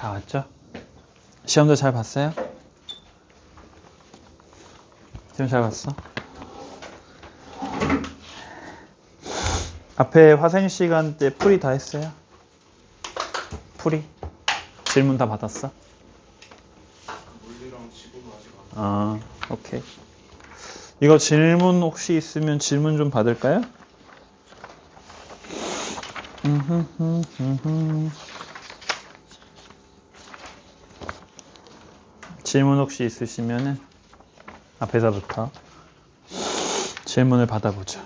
다 왔죠? 시험도 잘 봤어요? 시험 잘 봤어? 앞에 화생 시간 때 풀이 다 했어요? 풀이? 질문 다 받았어? 물리랑 지구는 아직 안 오케이. 이거 질문 혹시 있으면 질문 좀 받을까요? 질문 혹시 있으시면은 앞에서부터 질문을 받아보죠.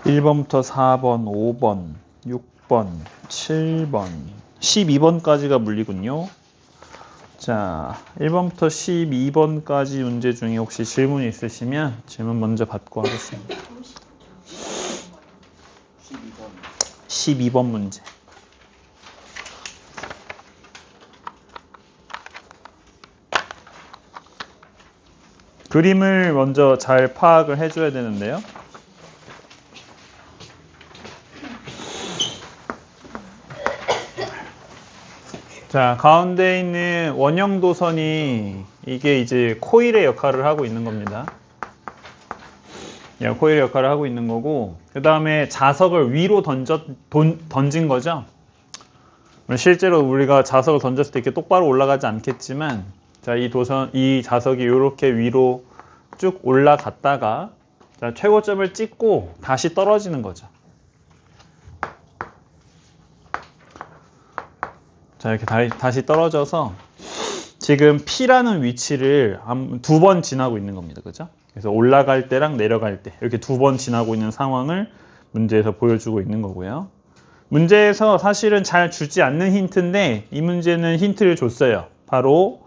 (1번부터) (4번) (5번) (6번) (7번) (12번까지가 물리군요. 자, 1번부터 12번까지 문제 중에 혹시 질문이 있으시면 질문 먼저 받고 하겠습니다. 12번 문제. 그림을 먼저 잘 파악을 해줘야 되는데요. 자, 가운데 있는 원형 도선이 이게 이제 코일의 역할을 하고 있는 겁니다. 코일의 역할을 하고 있는 거고, 그 다음에 자석을 위로 던진 거죠. 실제로 우리가 자석을 던졌을 때 이렇게 똑바로 올라가지 않겠지만, 자, 이 자석이 이렇게 위로 쭉 올라갔다가, 자, 최고점을 찍고 다시 떨어지는 거죠. 자, 이렇게 다시 떨어져서 지금 P라는 위치를 2번 지나고 있는 겁니다. 그죠? 그래서 올라갈 때랑 내려갈 때 이렇게 2번 지나고 있는 상황을 문제에서 보여주고 있는 거고요. 문제에서 사실은 잘 주지 않는 힌트인데 이 문제는 힌트를 줬어요. 바로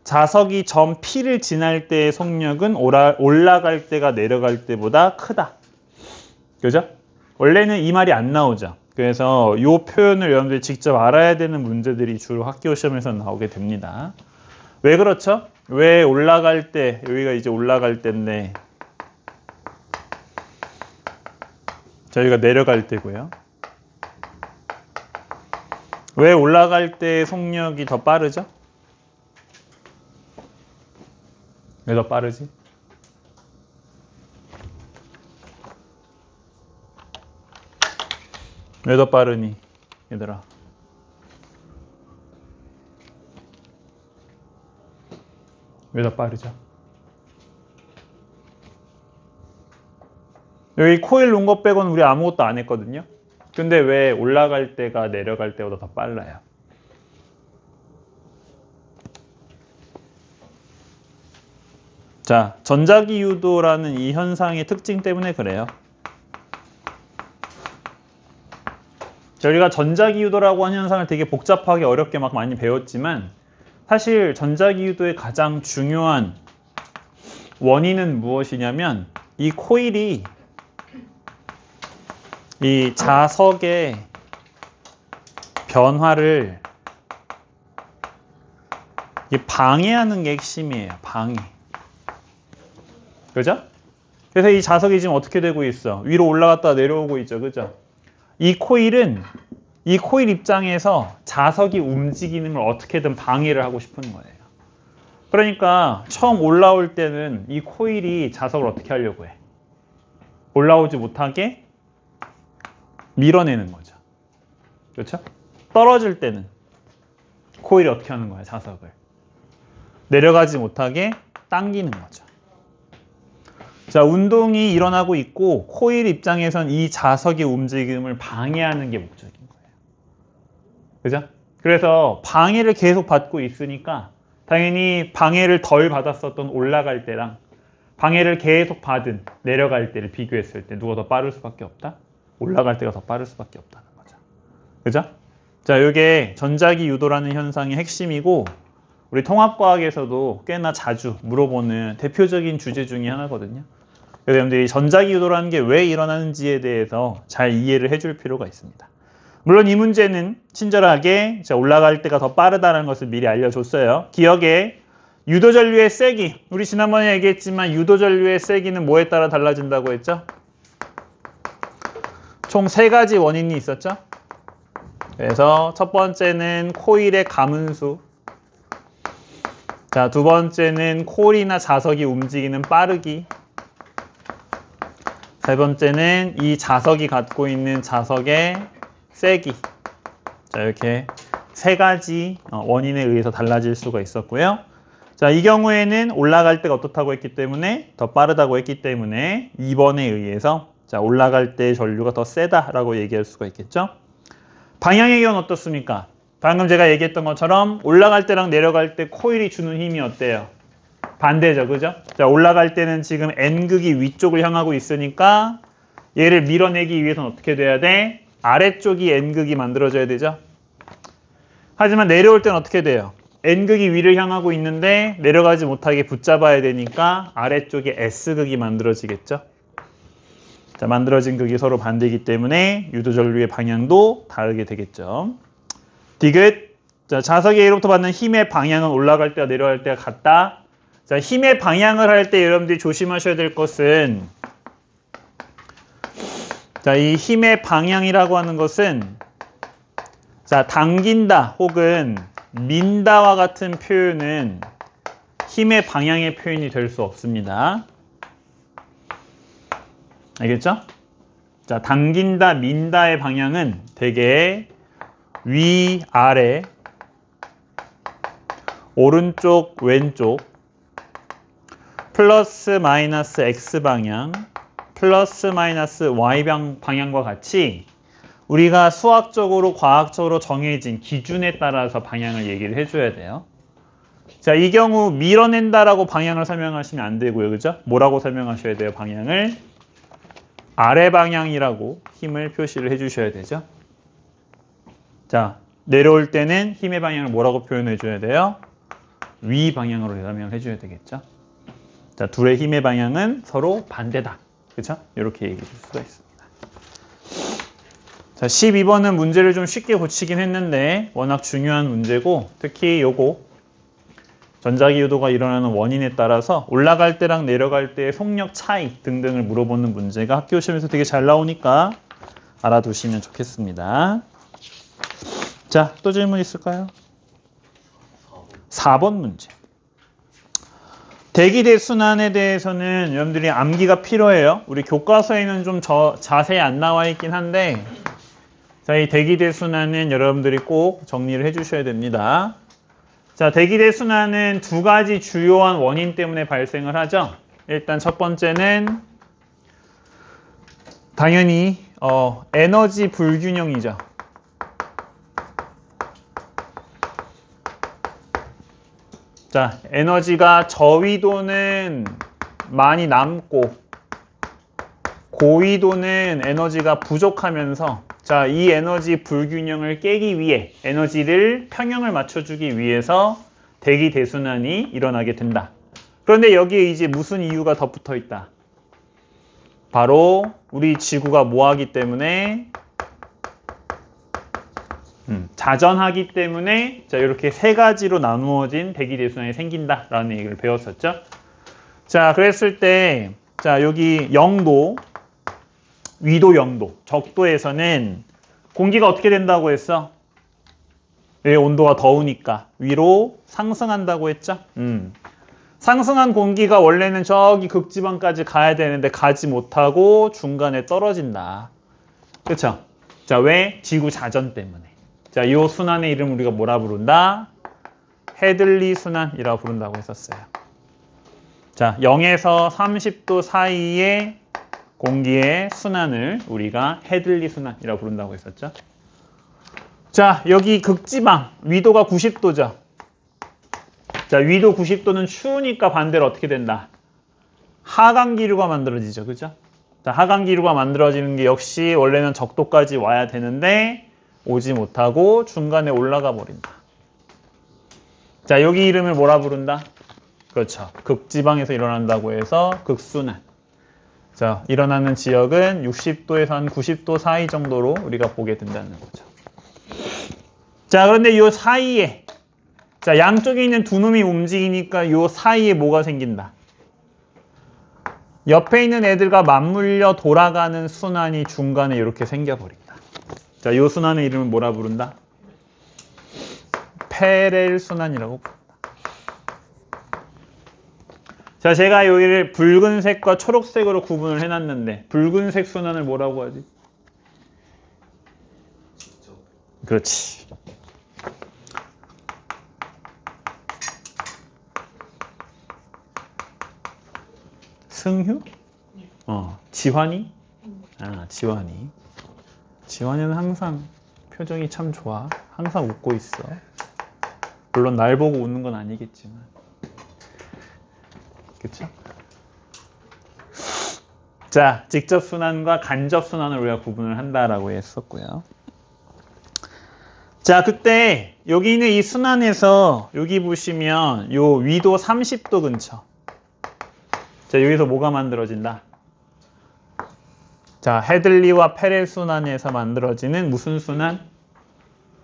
자석이 점 P를 지날 때의 속력은 올라갈 때가 내려갈 때보다 크다. 그죠? 원래는 이 말이 안 나오죠. 그래서 이 표현을 여러분들이 직접 알아야 되는 문제들이 주로 학교 시험에서 나오게 됩니다. 왜 그렇죠? 왜 올라갈 때, 여기가 이제 올라갈 때인데 저희가 내려갈 때고요. 왜 올라갈 때 속력이 더 빠르죠? 왜 더 빠르지? 왜 더 빠르니, 얘들아? 왜 더 빠르죠? 여기 코일 놓은 것 빼고는 우리 아무것도 안 했거든요. 근데 왜 올라갈 때가 내려갈 때보다 더 빨라요? 자, 전자기유도라는 이 현상의 특징 때문에 그래요. 저희가 전자기유도라고 하는 현상을 되게 복잡하게 어렵게 막 많이 배웠지만 사실 전자기유도의 가장 중요한 원인은 무엇이냐면 이 코일이 이 자석의 변화를 방해하는 게 핵심이에요. 방해. 그죠? 그래서 이 자석이 지금 어떻게 되고 있어? 위로 올라갔다 내려오고 있죠. 그죠? 이 코일 입장에서 자석이 움직이는 걸 어떻게든 방해를 하고 싶은 거예요. 그러니까 처음 올라올 때는 이 코일이 자석을 어떻게 하려고 해? 올라오지 못하게 밀어내는 거죠. 그렇죠? 떨어질 때는 코일이 어떻게 하는 거야, 자석을? 내려가지 못하게 당기는 거죠. 자, 운동이 일어나고 있고 코일 입장에선 이 자석의 움직임을 방해하는 게 목적인 거예요. 그죠? 그래서 방해를 계속 받고 있으니까 당연히 방해를 덜 받았었던 올라갈 때랑 방해를 계속 받은 내려갈 때를 비교했을 때 누가 더 빠를 수밖에 없다? 올라갈 때가 더 빠를 수밖에 없다는 거죠. 그죠? 자, 이게 전자기 유도라는 현상의 핵심이고 우리 통합과학에서도 꽤나 자주 물어보는 대표적인 주제 중에 하나거든요. 그래서 여러분들이 전자기 유도라는 게 왜 일어나는지에 대해서 잘 이해를 해줄 필요가 있습니다. 물론 이 문제는 친절하게 올라갈 때가 더 빠르다는 것을 미리 알려줬어요. 기억에 유도전류의 세기, 우리 지난번에 얘기했지만 유도전류의 세기는 뭐에 따라 달라진다고 했죠? 총 3가지 원인이 있었죠. 그래서 첫 번째는 코일의 가문수. 자, 두 번째는 코일이나 자석이 움직이는 빠르기. 세 번째는 이 자석이 갖고 있는 자석의 세기. 자, 이렇게 3가지 원인에 의해서 달라질 수가 있었고요. 자, 이 경우에는 올라갈 때가 어떻다고 했기 때문에 더 빠르다고 했기 때문에 2번에 의해서 자, 올라갈 때 전류가 더 세다라고 얘기할 수가 있겠죠. 방향의 경우는 어떻습니까? 방금 제가 얘기했던 것처럼 올라갈 때랑 내려갈 때 코일이 주는 힘이 어때요? 반대죠, 그죠? 자, 올라갈 때는 지금 N극이 위쪽을 향하고 있으니까 얘를 밀어내기 위해서는 어떻게 돼야 돼? 아래쪽이 N극이 만들어져야 되죠. 하지만 내려올 때는 어떻게 돼요? N극이 위를 향하고 있는데 내려가지 못하게 붙잡아야 되니까 아래쪽에 S극이 만들어지겠죠. 자, 만들어진 극이 서로 반대이기 때문에 유도전류의 방향도 다르게 되겠죠. 디귿. 자, 자석이 A로부터 받는 힘의 방향은 올라갈 때와 내려갈 때가 같다. 자, 힘의 방향을 할 때 여러분들이 조심하셔야 될 것은 자, 이 힘의 방향이라고 하는 것은 자, 당긴다 혹은 민다와 같은 표현은 힘의 방향의 표현이 될 수 없습니다. 알겠죠? 자, 당긴다, 민다의 방향은 대개 위, 아래, 오른쪽, 왼쪽, 플러스 마이너스 X 방향, 플러스 마이너스 Y 방향과 같이 우리가 수학적으로, 과학적으로 정해진 기준에 따라서 방향을 얘기를 해줘야 돼요. 자, 이 경우 밀어낸다라고 방향을 설명하시면 안 되고요. 그죠? 뭐라고 설명하셔야 돼요, 방향을? 아래 방향이라고 힘을 표시를 해주셔야 되죠. 자, 내려올 때는 힘의 방향을 뭐라고 표현해 줘야 돼요? 위 방향으로 설명을 해줘야 되겠죠. 자, 둘의 힘의 방향은 서로 반대다. 그렇죠? 이렇게 얘기해 줄 수가 있습니다. 자, 12번은 문제를 좀 쉽게 고치긴 했는데 워낙 중요한 문제고 특히 요거 전자기 유도가 일어나는 원인에 따라서 올라갈 때랑 내려갈 때의 속력 차이 등등을 물어보는 문제가 학교 시험에서 되게 잘 나오니까 알아두시면 좋겠습니다. 자, 또 질문 있을까요? 4번 문제. 대기대 순환에 대해서는 여러분들이 암기가 필요해요. 우리 교과서에는 좀 자세히 안 나와 있긴 한데 자, 이 대기대 순환은 여러분들이 꼭 정리를 해주셔야 됩니다. 자, 대기대 순환은 2가지 주요한 원인 때문에 발생을 하죠. 일단 첫 번째는 당연히 에너지 불균형이죠. 자, 에너지가 저위도는 많이 남고 고위도는 에너지가 부족하면서 자, 이 에너지 불균형을 깨기 위해 에너지를 평형을 맞춰주기 위해서 대기 대순환이 일어나게 된다. 그런데 여기에 이제 무슨 이유가 덧붙어 있다? 바로 우리 지구가 뭐하기 때문에 자전하기 때문에 자, 이렇게 3가지로 나누어진 대기 대순환이 생긴다라는 얘기를 배웠었죠. 자, 그랬을 때 자, 여기 0도 위도 0도, 적도에서는 공기가 어떻게 된다고 했어? 왜? 온도가 더우니까 위로 상승한다고 했죠? 상승한 공기가 원래는 저기 극지방까지 가야 되는데 가지 못하고 중간에 떨어진다. 그렇죠? 자, 왜? 지구 자전 때문에. 자, 이 순환의 이름 우리가 뭐라 부른다? 해들리 순환이라고 부른다고 했었어요. 자, 0에서 30도 사이의 공기의 순환을 우리가 해들리 순환이라고 부른다고 했었죠. 자, 여기 극지방 위도가 90도죠. 자, 위도 90도는 추우니까 반대로 어떻게 된다? 하강기류가 만들어지죠. 그죠? 자, 하강기류가 만들어지는 게 역시 원래는 적도까지 와야 되는데 오지 못하고 중간에 올라가 버린다. 자, 여기 이름을 뭐라 부른다? 그렇죠. 극지방에서 일어난다고 해서 극순환. 자, 일어나는 지역은 60도에서 한 90도 사이 정도로 우리가 보게 된다는 거죠. 자, 그런데 이 사이에 자, 양쪽에 있는 두 놈이 움직이니까 이 사이에 뭐가 생긴다? 옆에 있는 애들과 맞물려 돌아가는 순환이 중간에 이렇게 생겨버린다. 자, 이 순환의 이름을 뭐라 부른다? 페렐 순환이라고 부른다. 자, 제가 여기를 붉은색과 초록색으로 구분을 해놨는데 붉은색 순환을 뭐라고 하지? 직접. 그렇지. 승휴? 지환이? 지환이. 지환이는 항상 표정이 참 좋아. 항상 웃고 있어. 물론 날 보고 웃는 건 아니겠지만. 그쵸? 자, 직접 순환과 간접 순환을 우리가 구분을 한다라고 했었고요. 자, 그때 여기 있는 이 순환에서 여기 보시면 요 위도 30도 근처. 자, 여기서 뭐가 만들어진다? 자, 헤들리와 페렐 순환에서 만들어지는 무슨 순환?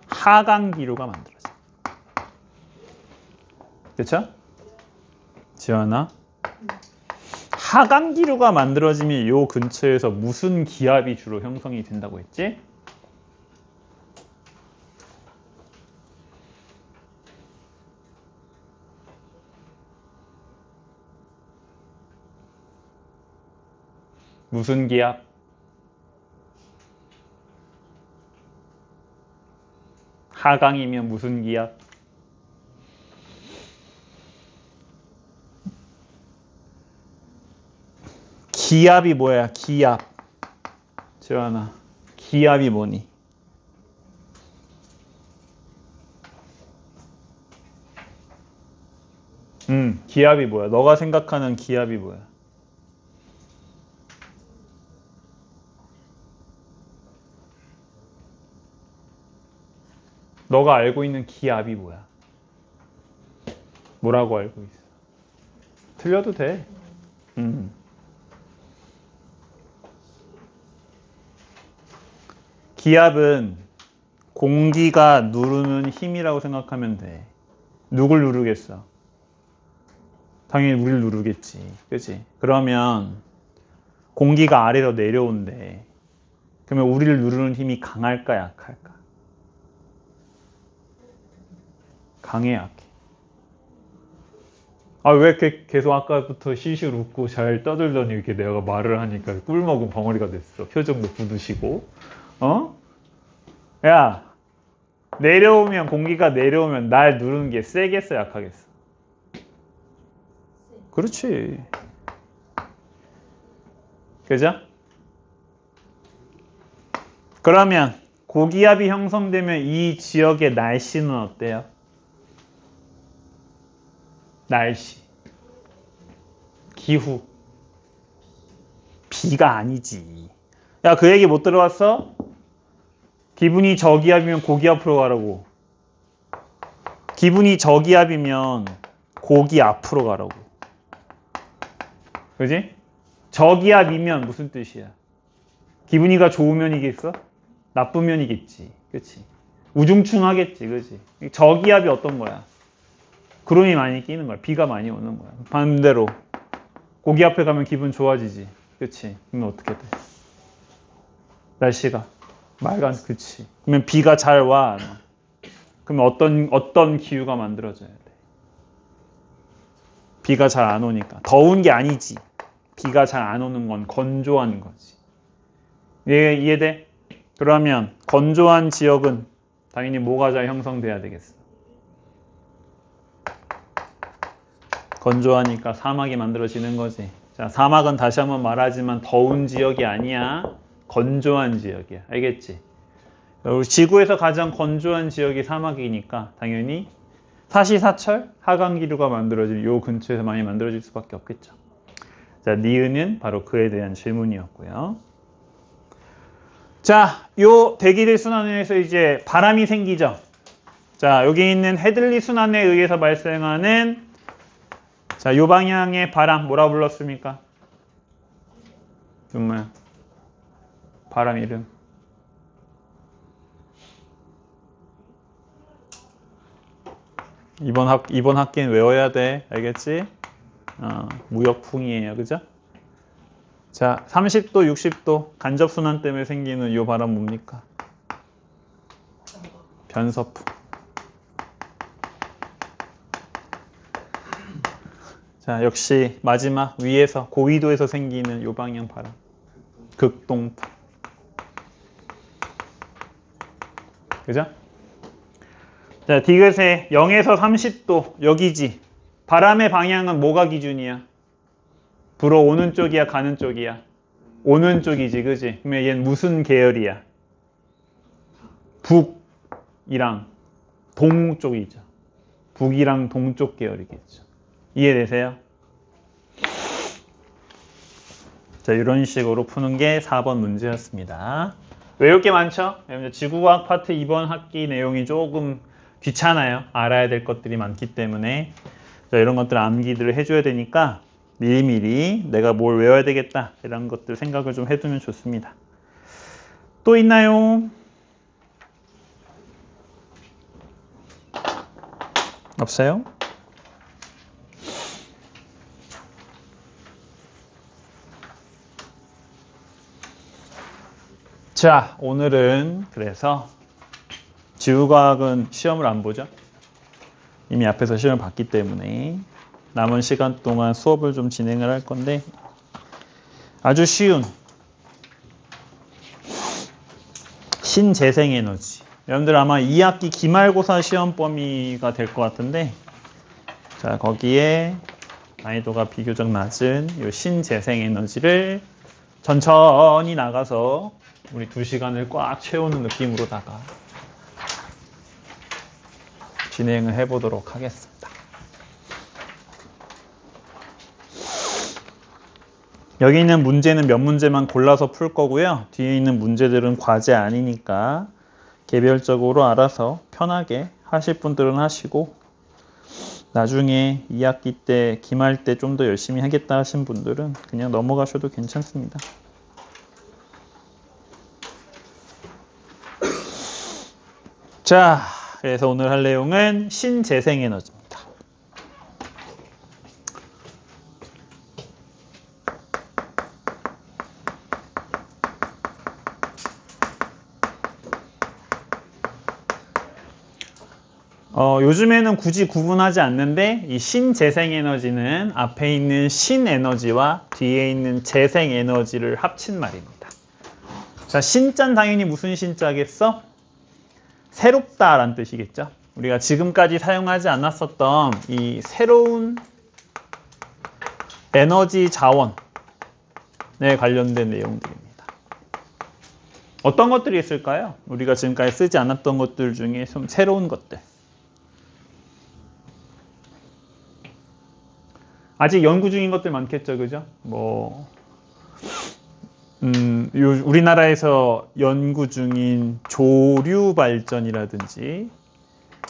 하강기류가 만들어져. 그쵸? 지원아? 하강기류가 만들어지면 요 근처에서 무슨 기압이 주로 형성이 된다고 했지? 무슨 기압? 하강이면 무슨 기압? 기압이 뭐야? 기압. 지원아, 기압이 뭐니? 기압이 뭐야? 너가 생각하는 기압이 뭐야? 너가 알고 있는 기압이 뭐야? 뭐라고 알고 있어? 틀려도 돼. 기압은 공기가 누르는 힘이라고 생각하면 돼. 누굴 누르겠어? 당연히 우리를 누르겠지. 그치? 그러면 공기가 아래로 내려온대. 그러면 우리를 누르는 힘이 강할까, 약할까? 강해, 약해? 왜 이렇게 계속 아까부터 실실 웃고 잘 떠들더니 이렇게 내가 말을 하니까 꿀먹은 벙어리가 됐어. 표정도 굳으시고. 야, 내려오면, 공기가 내려오면 날 누르는 게 세겠어, 약하겠어? 그렇지. 그죠? 그러면 고기압이 형성되면 이 지역의 날씨는 어때요? 날씨, 기후, 비가 아니지. 야, 그 얘기 못 들어봤어? 기분이 저기압이면 고기압으로 가라고. 기분이 저기압이면 고기 앞으로 가라고. 그지? 저기압이면 무슨 뜻이야? 기분이가 좋으면이겠어? 나쁘면이겠지. 그치? 우중충하겠지. 그치? 저기압이 어떤 거야? 구름이 많이 끼는 거야. 비가 많이 오는 거야. 반대로 고기 앞에 가면 기분 좋아지지. 그치? 그러면 어떻게 돼? 날씨가 그치? 그러면 비가 잘 와. 그러면 어떤 기후가 만들어져야 돼? 비가 잘 안 오니까. 더운 게 아니지. 비가 잘 안 오는 건 건조한 거지. 이해돼? 그러면 건조한 지역은 당연히 뭐가 잘 형성돼야 되겠어? 건조하니까 사막이 만들어지는 거지. 자, 사막은 다시 한번 말하지만 더운 지역이 아니야. 건조한 지역이야. 알겠지? 우리 지구에서 가장 건조한 지역이 사막이니까 당연히 사시사철 하강기류가 만들어질 요 근처에서 많이 만들어질 수밖에 없겠죠. 자, 니은은 바로 그에 대한 질문이었고요. 자, 요 대기들 순환에서 이제 바람이 생기죠. 자, 여기 있는 헤들리 순환에 의해서 발생하는 자, 요 방향의 바람 뭐라 불렀습니까? 뭐야? 바람 이름. 이번 학기는 외워야 돼. 알겠지? 무역풍이에요. 그죠? 자, 30도, 60도 간접순환 때문에 생기는 이 바람 뭡니까? 변서풍. 자, 역시 마지막 위에서 고위도에서 생기는 이 방향 바람. 극동풍. 그죠? 자, 디귿의 0에서 30도 여기지. 바람의 방향은 뭐가 기준이야? 불어오는 쪽이야, 가는 쪽이야? 오는 쪽이지, 그지? 그러면 얘는 무슨 계열이야? 북이랑 동쪽이죠. 북이랑 동쪽 계열이겠죠. 이해되세요? 자, 이런 식으로 푸는 게 4번 문제였습니다. 외울 게 많죠? 지구과학 파트 2번 학기 내용이 조금 귀찮아요. 알아야 될 것들이 많기 때문에. 자, 이런 것들 암기들을 해줘야 되니까 미리미리 내가 뭘 외워야 되겠다 이런 것들 생각을 좀 해두면 좋습니다. 또 있나요? 없어요? 자, 오늘은 그래서 지구과학은 시험을 안 보죠? 이미 앞에서 시험을 봤기 때문에 남은 시간 동안 수업을 좀 진행을 할 건데 아주 쉬운 신재생에너지. 여러분들 아마 2학기 기말고사 시험 범위가 될 것 같은데 자, 거기에 난이도가 비교적 낮은 이 신재생에너지를 천천히 나가서 우리 2시간을 꽉 채우는 느낌으로다가 진행을 해보도록 하겠습니다. 여기 있는 문제는 몇 문제만 골라서 풀 거고요. 뒤에 있는 문제들은 과제 아니니까 개별적으로 알아서 편하게 하실 분들은 하시고 나중에 2학기 때 기말 때 좀 더 열심히 하겠다 하신 분들은 그냥 넘어가셔도 괜찮습니다. 자, 그래서 오늘 할 내용은 신재생에너지입니다. 요즘에는 굳이 구분하지 않는데 이 신재생에너지는 앞에 있는 신에너지와 뒤에 있는 재생에너지를 합친 말입니다. 자, 신자는 당연히 무슨 신자겠어? 새롭다라는 뜻이겠죠. 우리가 지금까지 사용하지 않았었던 이 새로운 에너지 자원에 관련된 내용들입니다. 어떤 것들이 있을까요? 우리가 지금까지 쓰지 않았던 것들 중에 좀 새로운 것들. 아직 연구 중인 것들 많겠죠, 그죠? 우리나라에서 연구 중인 조류 발전이라든지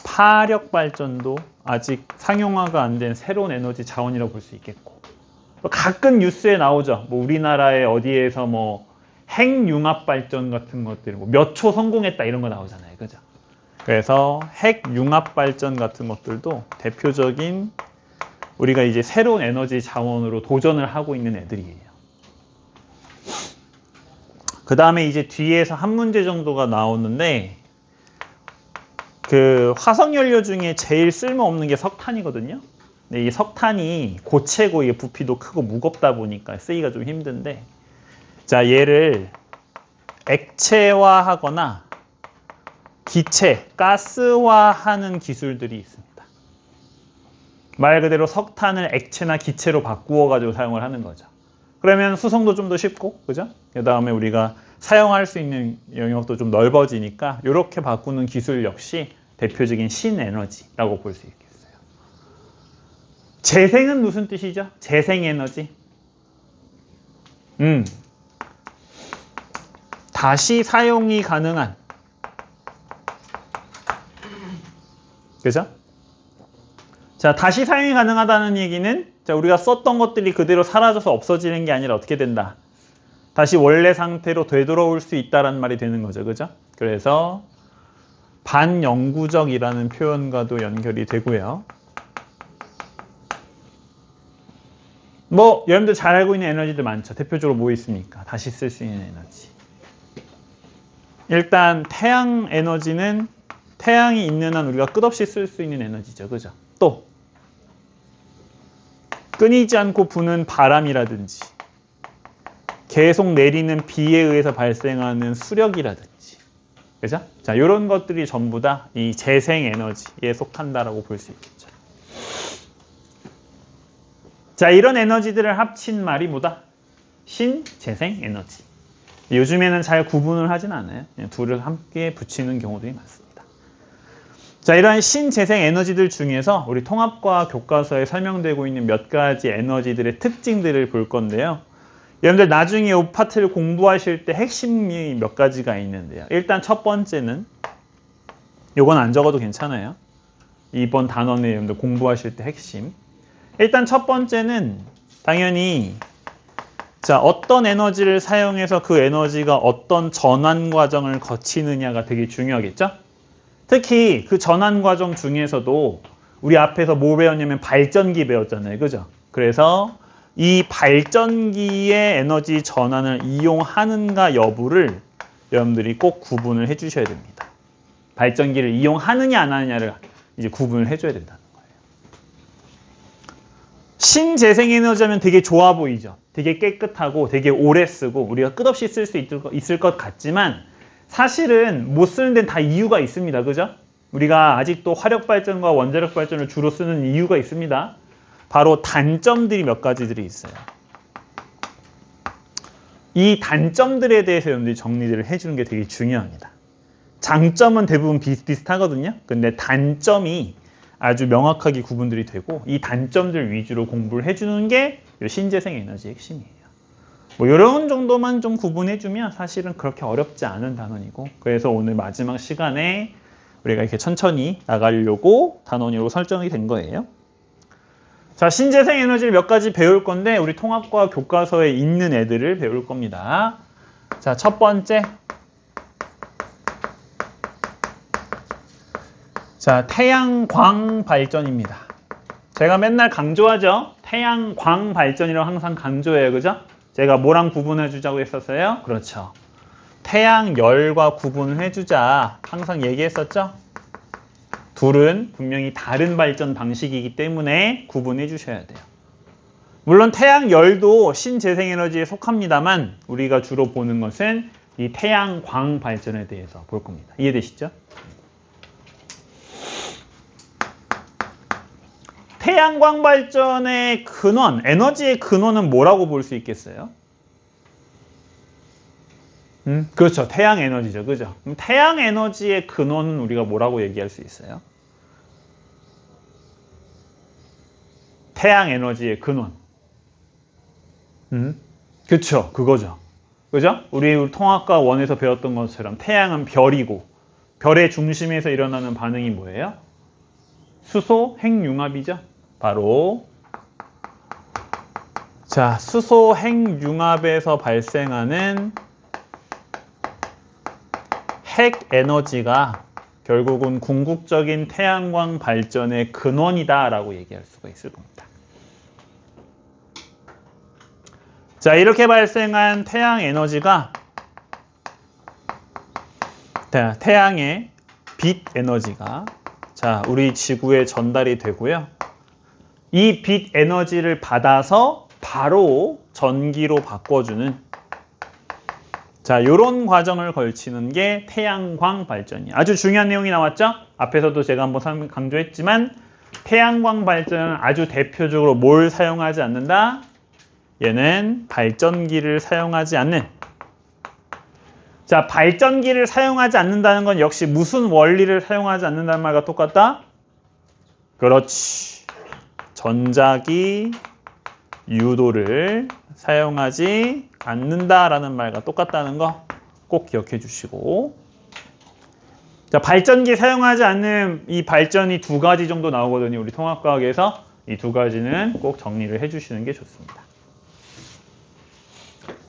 파력 발전도 아직 상용화가 안 된 새로운 에너지 자원이라고 볼 수 있겠고, 가끔 뉴스에 나오죠. 우리나라의 어디에서 핵융합 발전 같은 것들, 몇 초 성공했다 이런 거 나오잖아요, 그죠? 그래서 핵융합 발전 같은 것들도 대표적인 우리가 이제 새로운 에너지 자원으로 도전을 하고 있는 애들이에요. 그 다음에 이제 뒤에서 한 문제 정도가 나오는데 그 화석연료 중에 제일 쓸모없는 게 석탄이거든요. 근데 이 석탄이 고체고 이게 부피도 크고 무겁다 보니까 쓰기가 좀 힘든데 자, 얘를 액체화하거나 기체, 가스화하는 기술들이 있습니다. 말 그대로 석탄을 액체나 기체로 바꾸어 가지고 사용을 하는 거죠. 그러면 수송도 좀 더 쉽고, 그죠? 그 다음에 우리가 사용할 수 있는 영역도 좀 넓어지니까 이렇게 바꾸는 기술 역시 대표적인 신에너지라고 볼 수 있겠어요. 재생은 무슨 뜻이죠? 재생에너지. 다시 사용이 가능한. 그죠? 자, 다시 사용이 가능하다는 얘기는 자, 우리가 썼던 것들이 그대로 사라져서 없어지는 게 아니라 어떻게 된다? 다시 원래 상태로 되돌아올 수 있다는 말이 되는 거죠. 그죠? 그래서 반영구적이라는 표현과도 연결이 되고요. 뭐 여러분들 잘 알고 있는 에너지들 많죠. 대표적으로 뭐 있습니까? 다시 쓸 수 있는 에너지. 일단 태양 에너지는 태양이 있는 한 우리가 끝없이 쓸 수 있는 에너지죠. 그죠? 또 끊이지 않고 부는 바람이라든지 계속 내리는 비에 의해서 발생하는 수력이라든지, 그죠? 자, 이런 것들이 전부 다 이 재생 에너지에 속한다라고 볼 수 있겠죠. 자, 이런 에너지들을 합친 말이 뭐다? 신재생 에너지. 요즘에는 잘 구분을 하진 않아요. 그냥 둘을 함께 붙이는 경우들이 많습니다. 자, 이러한 신재생 에너지들 중에서 우리 통합과학 교과서에 설명되고 있는 몇 가지 에너지들의 특징들을 볼 건데요. 여러분들 나중에 이 파트를 공부하실 때 핵심이 몇 가지가 있는데요. 일단 첫 번째는, 요건 안 적어도 괜찮아요. 이번 단원에 여러분들 공부하실 때 핵심. 일단 첫 번째는 당연히 자, 어떤 에너지를 사용해서 그 에너지가 어떤 전환 과정을 거치느냐가 되게 중요하겠죠? 특히 그 전환 과정 중에서도 우리 앞에서 뭐 배웠냐면 발전기 배웠잖아요. 그죠? 그래서 이 발전기의 에너지 전환을 이용하는가 여부를 여러분들이 꼭 구분을 해주셔야 됩니다. 발전기를 이용하느냐 안 하느냐를 이제 구분을 해줘야 된다는 거예요. 신재생에너지 하면 되게 좋아 보이죠. 되게 깨끗하고 되게 오래 쓰고 우리가 끝없이 쓸 수 있을 것 같지만 사실은 못 쓰는 데는 다 이유가 있습니다. 그죠? 우리가 아직도 화력발전과 원자력 발전을 주로 쓰는 이유가 있습니다. 바로 단점들이 몇 가지들이 있어요. 이 단점들에 대해서 여러분들이 정리를 해주는 게 되게 중요합니다. 장점은 대부분 비슷비슷하거든요. 근데 단점이 아주 명확하게 구분들이 되고 이 단점들 위주로 공부를 해주는 게 신재생 에너지의 핵심이에요. 뭐 이런 정도만 좀 구분해주면 사실은 그렇게 어렵지 않은 단원이고, 그래서 오늘 마지막 시간에 우리가 이렇게 천천히 나가려고 단원으로 설정이 된 거예요. 자, 신재생 에너지를 몇 가지 배울 건데 우리 통합과 교과서에 있는 애들을 배울 겁니다. 자, 첫 번째. 자, 태양광 발전입니다. 제가 맨날 강조하죠. 태양광 발전이라고 항상 강조해요. 그죠? 제가 뭐랑 구분해 주자고 했었어요? 그렇죠. 태양열과 구분을 해주자 항상 얘기했었죠? 둘은 분명히 다른 발전 방식이기 때문에 구분해 주셔야 돼요. 물론 태양열도 신재생에너지에 속합니다만 우리가 주로 보는 것은 이 태양광 발전에 대해서 볼 겁니다. 이해되시죠? 태양광 발전의 근원, 에너지의 근원은 뭐라고 볼 수 있겠어요? 그렇죠. 태양 에너지죠. 그죠? 그럼 태양 에너지의 근원은 우리가 뭐라고 얘기할 수 있어요? 태양 에너지의 근원. 그렇죠. 그거죠. 그죠? 우리 통합과 원에서 배웠던 것처럼 태양은 별이고 별의 중심에서 일어나는 반응이 뭐예요? 수소 핵융합이죠. 바로 자, 수소 핵융합에서 발생하는 핵 에너지가 결국은 궁극적인 태양광 발전의 근원이다라고 얘기할 수가 있을 겁니다. 자, 이렇게 발생한 태양 에너지가 태양의 빛 에너지가 자, 우리 지구에 전달이 되고요. 이 빛 에너지를 받아서 바로 전기로 바꿔주는 자, 요런 과정을 걸치는 게 태양광 발전이에요. 아주 중요한 내용이 나왔죠? 앞에서도 제가 한번 강조했지만 태양광 발전은 아주 대표적으로 뭘 사용하지 않는다? 얘는 발전기를 사용하지 않는 자, 발전기를 사용하지 않는다는 건 역시 무슨 원리를 사용하지 않는다는 말과 똑같다? 그렇지. 전자기 유도를 사용하지 않는다라는 말과 똑같다는 거 꼭 기억해 주시고 자, 발전기 사용하지 않는 이 발전이 두 가지 정도 나오거든요. 우리 통합과학에서 이 두 가지는 꼭 정리를 해 주시는 게 좋습니다.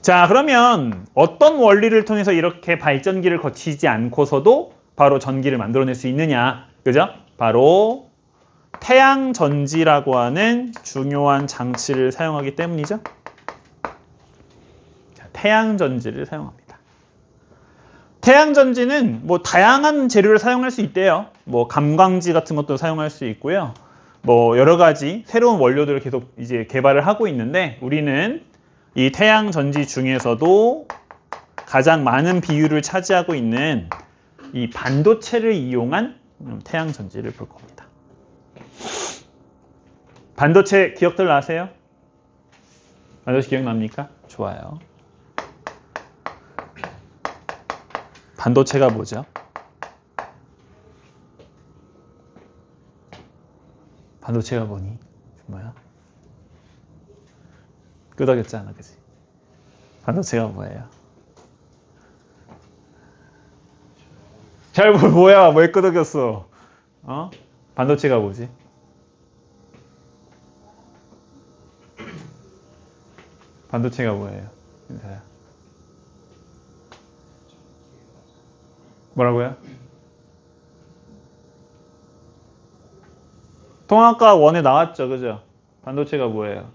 자, 그러면 어떤 원리를 통해서 이렇게 발전기를 거치지 않고서도 바로 전기를 만들어낼 수 있느냐? 그죠? 바로 태양 전지라고 하는 중요한 장치를 사용하기 때문이죠. 자, 태양 전지를 사용합니다. 태양 전지는 뭐 다양한 재료를 사용할 수 있대요. 뭐 감광지 같은 것도 사용할 수 있고요. 뭐 여러 가지 새로운 원료들을 계속 이제 개발을 하고 있는데 우리는 이 태양 전지 중에서도 가장 많은 비율을 차지하고 있는 이 반도체를 이용한 태양 전지를 볼 겁니다. 반도체 기억들 나세요? 반도체 기억납니까? 좋아요. 반도체가 뭐죠? 반도체가 뭐니? 뭐야? 끄덕였잖아, 그치? 반도체가 뭐예요? 잘 뭐야? 왜 끄덕였어? 어? 반도체가 뭐지? 반도체가 뭐예요? 인사야. 뭐라고요? 통합과 원에 나왔죠, 그죠? 반도체가 뭐예요?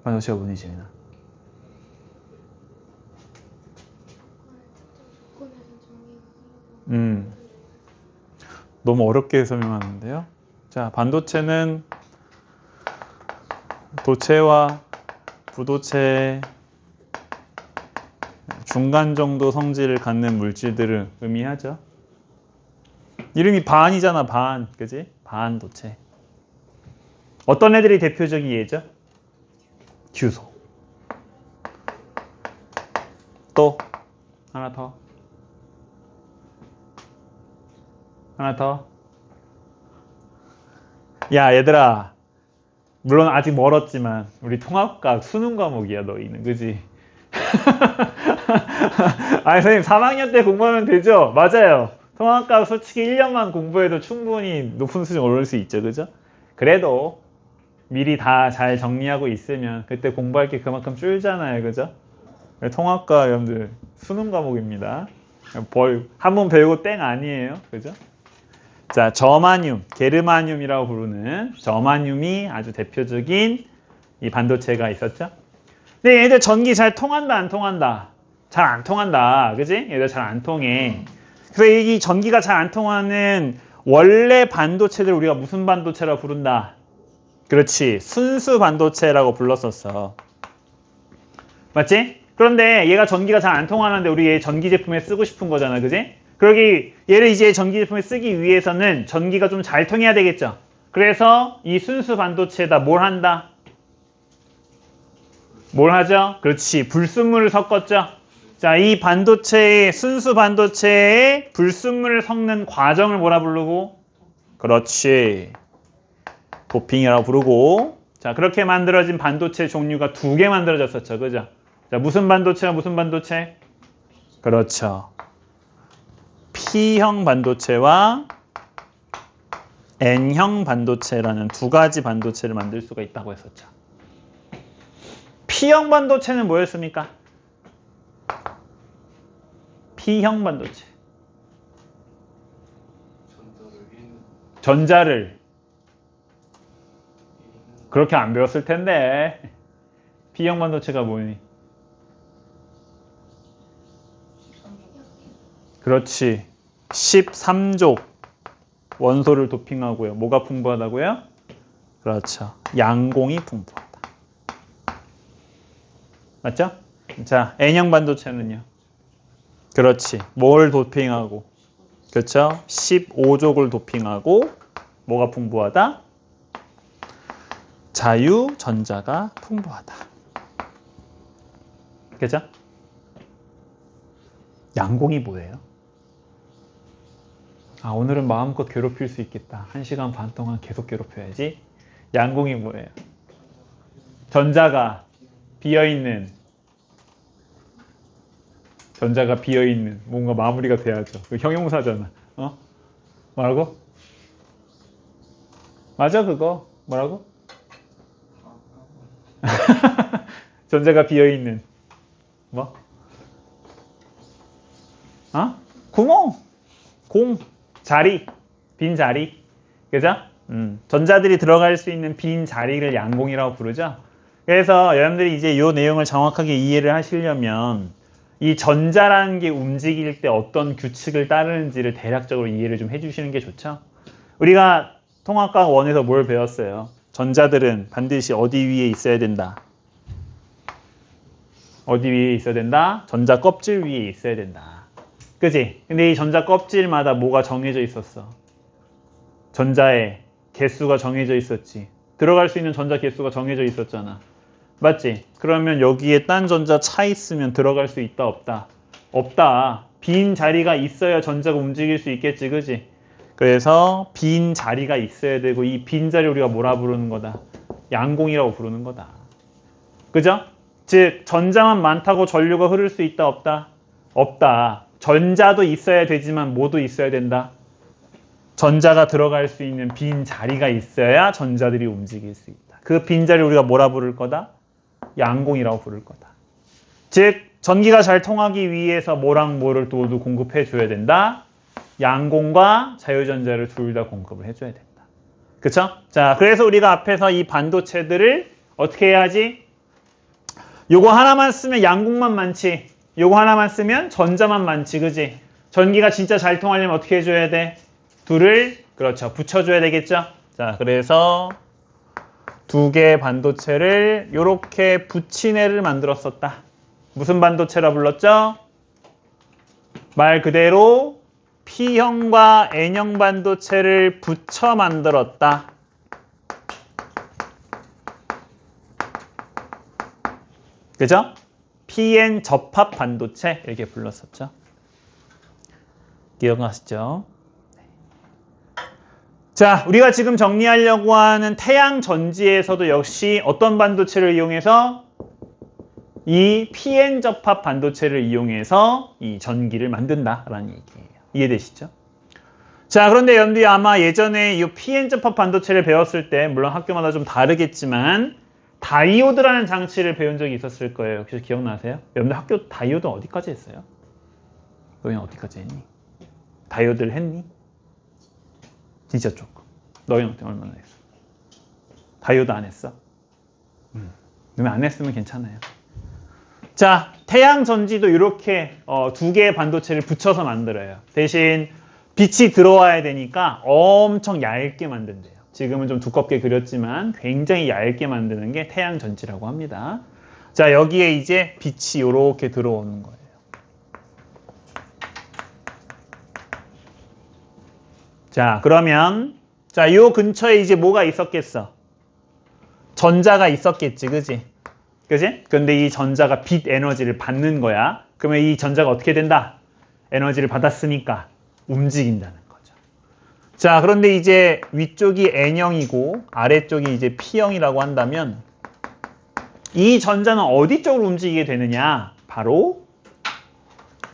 반도체가 뭐니, 재민아? 너무 어렵게 설명하는데요. 자, 반도체는 도체와 부도체 중간 정도 성질을 갖는 물질들을 의미하죠. 이름이 반이잖아, 반. 그지? 반도체. 어떤 애들이 대표적인 예죠? 규소. 또 하나 더. 하나 더. 야, 얘들아. 물론 아직 멀었지만 우리 통합과 수능 과목이야, 너희는. 그지? 아니, 선생님 3학년 때 공부하면 되죠? 맞아요. 통합과 솔직히 1년만 공부해도 충분히 높은 수준 오를 수 있죠. 그죠? 그래도 미리 다 잘 정리하고 있으면 그때 공부할 게 그만큼 줄잖아요. 그죠? 통합과 여러분들 수능 과목입니다. 한 번 배우고 땡 아니에요. 그죠? 자, 저마늄, 게르마늄이라고 부르는 저마늄이 아주 대표적인 이 반도체가 있었죠. 근데 얘들 전기 잘 통한다, 안 통한다? 잘 안 통한다. 그지? 얘들 잘 안 통해. 그래서 이 전기가 잘 안 통하는 원래 반도체들 우리가 무슨 반도체라고 부른다? 그렇지. 순수 반도체라고 불렀었어. 맞지? 그런데 얘가 전기가 잘 안 통하는데 우리 얘 전기 제품에 쓰고 싶은 거잖아. 그지? 그러기 얘를 이제 전기 제품에 쓰기 위해서는 전기가 좀 잘 통해야 되겠죠. 그래서 이 순수 반도체에다 뭘 한다? 뭘 하죠? 그렇지. 불순물을 섞었죠. 자, 이 반도체의 순수 반도체에 불순물을 섞는 과정을 뭐라 부르고? 그렇지. 도핑이라고 부르고. 자, 그렇게 만들어진 반도체 종류가 두 개 만들어졌었죠. 그죠? 자, 무슨 반도체와 무슨 반도체? 그렇죠. P형 반도체와 N형 반도체라는 두 가지 반도체를 만들 수가 있다고 했었죠. P형 반도체는 뭐였습니까? P형 반도체. 전자를 그렇게 안 배웠을 텐데. P형 반도체가 뭐니? 그렇지. 13족 원소를 도핑하고요. 뭐가 풍부하다고요? 그렇죠. 양공이 풍부하다. 맞죠? 자, N형 반도체는요? 그렇지. 뭘 도핑하고? 그렇죠? 15족을 도핑하고 뭐가 풍부하다? 자유전자가 풍부하다. 그죠? 양공이 뭐예요? 아, 오늘은 마음껏 괴롭힐 수 있겠다. 1시간 반 동안 계속 괴롭혀야지. 양공이 뭐예요? 전자가 비어있는 뭔가 마무리가 돼야죠. 형용사잖아. 어? 뭐라고? 맞아, 그거. 뭐라고? 전자가 비어있는 뭐? 어? 구멍, 공, 자리. 빈 자리. 그죠? 전자들이 들어갈 수 있는 빈 자리를 양공이라고 부르죠. 그래서 여러분들이 이제 이 내용을 정확하게 이해를 하시려면 이 전자라는 게 움직일 때 어떤 규칙을 따르는지를 대략적으로 이해를 좀 해주시는 게 좋죠. 우리가 통합과학 1에서 뭘 배웠어요? 전자들은 반드시 어디 위에 있어야 된다. 어디 위에 있어야 된다? 전자 껍질 위에 있어야 된다. 그지? 근데 이 전자 껍질마다 뭐가 정해져 있었어? 전자의 개수가 정해져 있었지. 들어갈 수 있는 전자 개수가 정해져 있었잖아. 맞지? 그러면 여기에 딴 전자 차 있으면 들어갈 수 있다 없다? 없다. 빈 자리가 있어야 전자가 움직일 수 있겠지. 그지? 그래서 빈 자리가 있어야 되고 이 빈 자리 우리가 뭐라 부르는 거다? 양공이라고 부르는 거다. 그죠? 즉 전자만 많다고 전류가 흐를 수 있다 없다? 없다. 전자도 있어야 되지만 뭐도 있어야 된다? 전자가 들어갈 수 있는 빈 자리가 있어야 전자들이 움직일 수 있다. 그 빈 자리 우리가 뭐라 부를 거다? 양공이라고 부를 거다. 즉 전기가 잘 통하기 위해서 뭐랑 뭐를 모두 공급해 줘야 된다. 양공과 자유전자를 둘 다 공급을 해줘야 된다. 그쵸? 자, 그래서 우리가 앞에서 이 반도체들을 어떻게 해야지? 요거 하나만 쓰면 양공만 많지. 요거 하나만 쓰면 전자만 많지. 그지? 전기가 진짜 잘 통하려면 어떻게 해줘야 돼? 둘을 그렇죠. 붙여줘야 되겠죠? 자, 그래서 두 개의 반도체를 이렇게 붙인 애를 만들었었다. 무슨 반도체라 불렀죠? 말 그대로 P형과 N형 반도체를 붙여 만들었다. 그죠? PN 접합 반도체 이렇게 불렀었죠. 기억나시죠? 자, 우리가 지금 정리하려고 하는 태양 전지에서도 역시 어떤 반도체를 이용해서 이 PN 접합 반도체를 이용해서 이 전기를 만든다라는 얘기예요. 이해되시죠? 자, 그런데 여러분들이 아마 예전에 이 PN 접합 반도체를 배웠을 때 물론 학교마다 좀 다르겠지만 다이오드라는 장치를 배운 적이 있었을 거예요. 혹시 기억나세요? 여러분들 학교 다이오드 어디까지 했어요? 너희는 어디까지 했니? 다이오드를 했니? 진짜 조금. 너희는 얼마나 했어? 다이오드 안 했어? 너희 안 했으면 괜찮아요. 자, 태양 전지도 이렇게 두 개의 반도체를 붙여서 만들어요. 대신 빛이 들어와야 되니까 엄청 얇게 만든대요. 지금은 좀 두껍게 그렸지만 굉장히 얇게 만드는 게 태양 전지라고 합니다. 자, 여기에 이제 빛이 이렇게 들어오는 거예요. 자, 그러면 자, 요 근처에 이제 뭐가 있었겠어? 전자가 있었겠지, 그지? 그지? 근데 이 전자가 빛 에너지를 받는 거야. 그러면 이 전자가 어떻게 된다? 에너지를 받았으니까 움직인다는 거죠. 자, 그런데 이제 위쪽이 N형이고 아래쪽이 이제 P형이라고 한다면 이 전자는 어디 쪽으로 움직이게 되느냐? 바로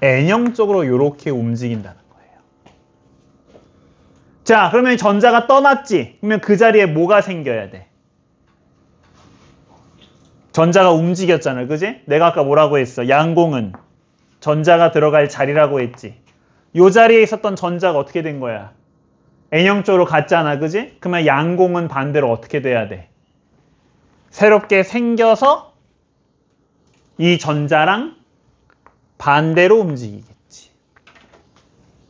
N형 쪽으로 이렇게 움직인다는 거예요. 자, 그러면 전자가 떠났지? 그러면 그 자리에 뭐가 생겨야 돼? 전자가 움직였잖아, 그지? 내가 아까 뭐라고 했어? 양공은 전자가 들어갈 자리라고 했지. 이 자리에 있었던 전자가 어떻게 된 거야? N형 쪽으로 갔잖아, 그지? 그러면 양공은 반대로 어떻게 돼야 돼? 새롭게 생겨서 이 전자랑 반대로 움직이겠지.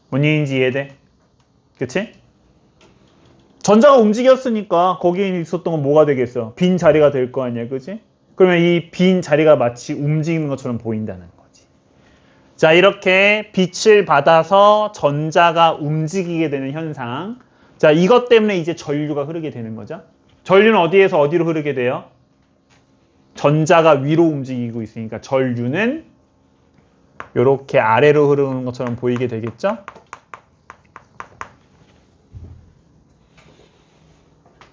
뭔 얘기인지 이해돼? 그치? 전자가 움직였으니까 거기에 있었던 건 뭐가 되겠어? 빈 자리가 될 거 아니야, 그치? 그러면 이 빈 자리가 마치 움직이는 것처럼 보인다는 거지. 자, 이렇게 빛을 받아서 전자가 움직이게 되는 현상. 자, 이것 때문에 이제 전류가 흐르게 되는 거죠. 전류는 어디에서 어디로 흐르게 돼요? 전자가 위로 움직이고 있으니까 전류는 이렇게 아래로 흐르는 것처럼 보이게 되겠죠?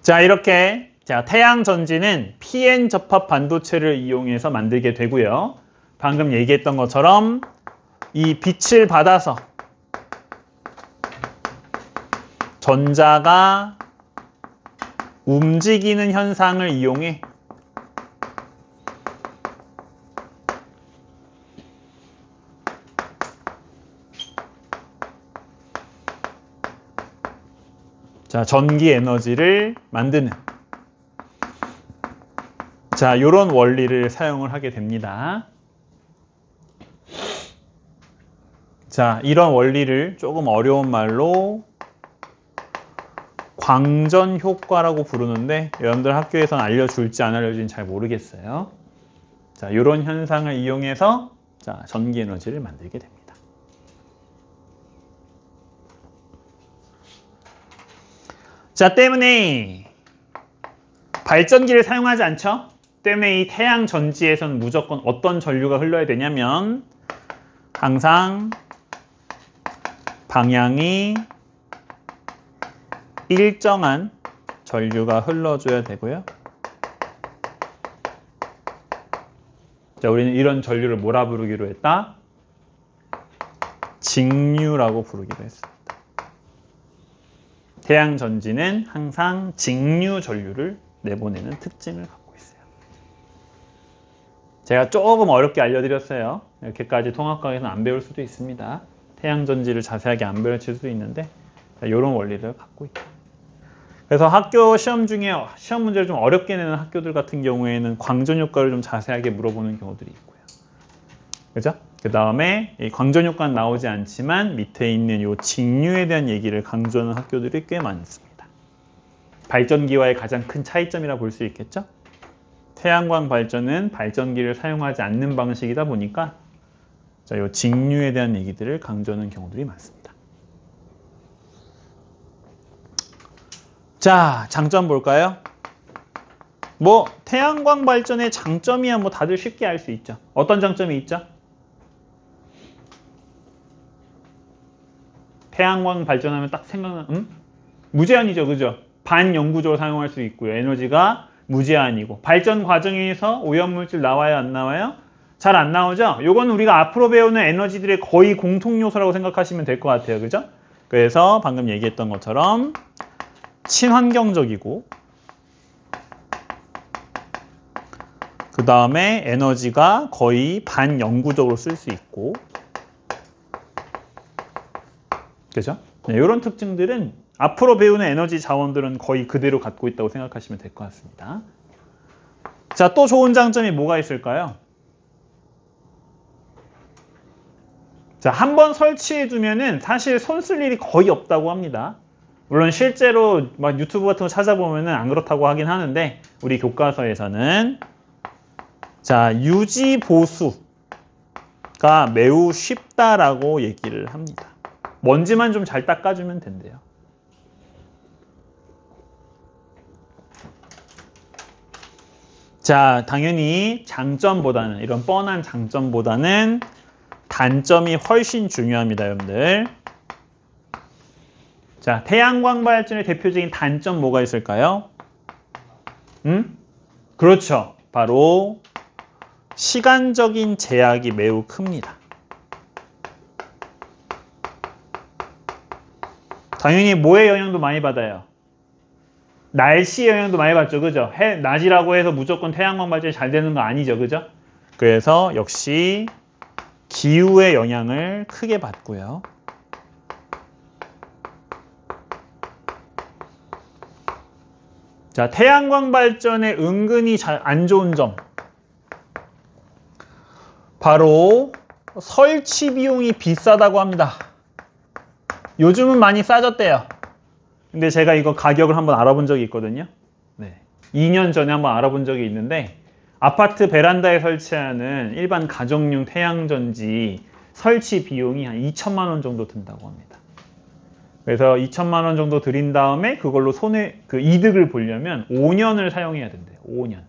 자, 이렇게 자, 태양 전지는 PN 접합 반도체를 이용해서 만들게 되고요. 방금 얘기했던 것처럼 이 빛을 받아서 전자가 움직이는 현상을 이용해 자, 전기 에너지를 만드는 자, 이런 원리를 사용을 하게 됩니다. 자, 이런 원리를 조금 어려운 말로 광전 효과라고 부르는데 여러분들 학교에서는 알려줄지 안 알려줄지는 잘 모르겠어요. 자, 이런 현상을 이용해서 자, 전기 에너지를 만들게 됩니다. 자, 때문에 발전기를 사용하지 않죠? 때문에 이 태양 전지에서는 무조건 어떤 전류가 흘러야 되냐면 항상 방향이 일정한 전류가 흘러줘야 되고요. 자, 우리는 이런 전류를 뭐라 부르기로 했다? 직류라고 부르기로 했습니다. 태양 전지는 항상 직류 전류를 내보내는 특징을 갖고 있어요. 제가 조금 어렵게 알려드렸어요. 이렇게까지 통합과학에서는 안 배울 수도 있습니다. 태양 전지를 자세하게 안 배워칠 수도 있는데 이런 원리를 갖고 있다. 그래서 학교 시험 중에 시험 문제를 좀 어렵게 내는 학교들 같은 경우에는 광전 효과를 좀 자세하게 물어보는 경우들이 있고요. 그죠? 그 다음에 이 광전 효과는 나오지 않지만 밑에 있는 이 직류에 대한 얘기를 강조하는 학교들이 꽤 많습니다. 발전기와의 가장 큰 차이점이라 볼 수 있겠죠? 태양광 발전은 발전기를 사용하지 않는 방식이다 보니까 자, 이 직류에 대한 얘기들을 강조하는 경우들이 많습니다. 자, 장점 볼까요? 뭐 태양광 발전의 장점이야 뭐 다들 쉽게 알 수 있죠. 어떤 장점이 있죠? 태양광 발전하면 딱 생각나는 무제한이죠, 그죠? 반영구적으로 사용할 수 있고요. 에너지가 무제한이고 발전 과정에서 오염물질 나와요, 안 나와요? 잘 안 나오죠? 요건 우리가 앞으로 배우는 에너지들의 거의 공통 요소라고 생각하시면 될 것 같아요, 그죠? 그래서 방금 얘기했던 것처럼 친환경적이고 그 다음에 에너지가 거의 반영구적으로 쓸 수 있고 그죠? 네, 이런 특징들은 앞으로 배우는 에너지 자원들은 거의 그대로 갖고 있다고 생각하시면 될 것 같습니다. 자, 또 좋은 장점이 뭐가 있을까요? 자, 한번 설치해 두면은 사실 손 쓸 일이 거의 없다고 합니다. 물론 실제로 막 유튜브 같은 거 찾아보면은 안 그렇다고 하긴 하는데 우리 교과서에서는 자, 유지 보수가 매우 쉽다라고 얘기를 합니다. 먼지만 좀 잘 닦아주면 된대요. 자, 당연히 장점보다는 이런 뻔한 장점보다는 단점이 훨씬 중요합니다, 여러분들. 자, 태양광 발전의 대표적인 단점 뭐가 있을까요? 그렇죠. 바로 시간적인 제약이 매우 큽니다. 당연히 뭐의 영향도 많이 받아요? 날씨 영향도 많이 받죠, 그죠? 낮이라고 해서 무조건 태양광 발전이 잘 되는 거 아니죠, 그죠? 그래서 역시 기후의 영향을 크게 받고요. 자, 태양광 발전에 은근히 잘 안 좋은 점. 바로 설치 비용이 비싸다고 합니다. 요즘은 많이 싸졌대요. 근데 제가 이거 가격을 한번 알아본 적이 있거든요. 네. 2년 전에 한번 알아본 적이 있는데 아파트 베란다에 설치하는 일반 가정용 태양전지 설치 비용이 한 2천만 원 정도 든다고 합니다. 그래서 2천만 원 정도 들인 다음에 그걸로 이득을 보려면 5년을 사용해야 된대요. 5년.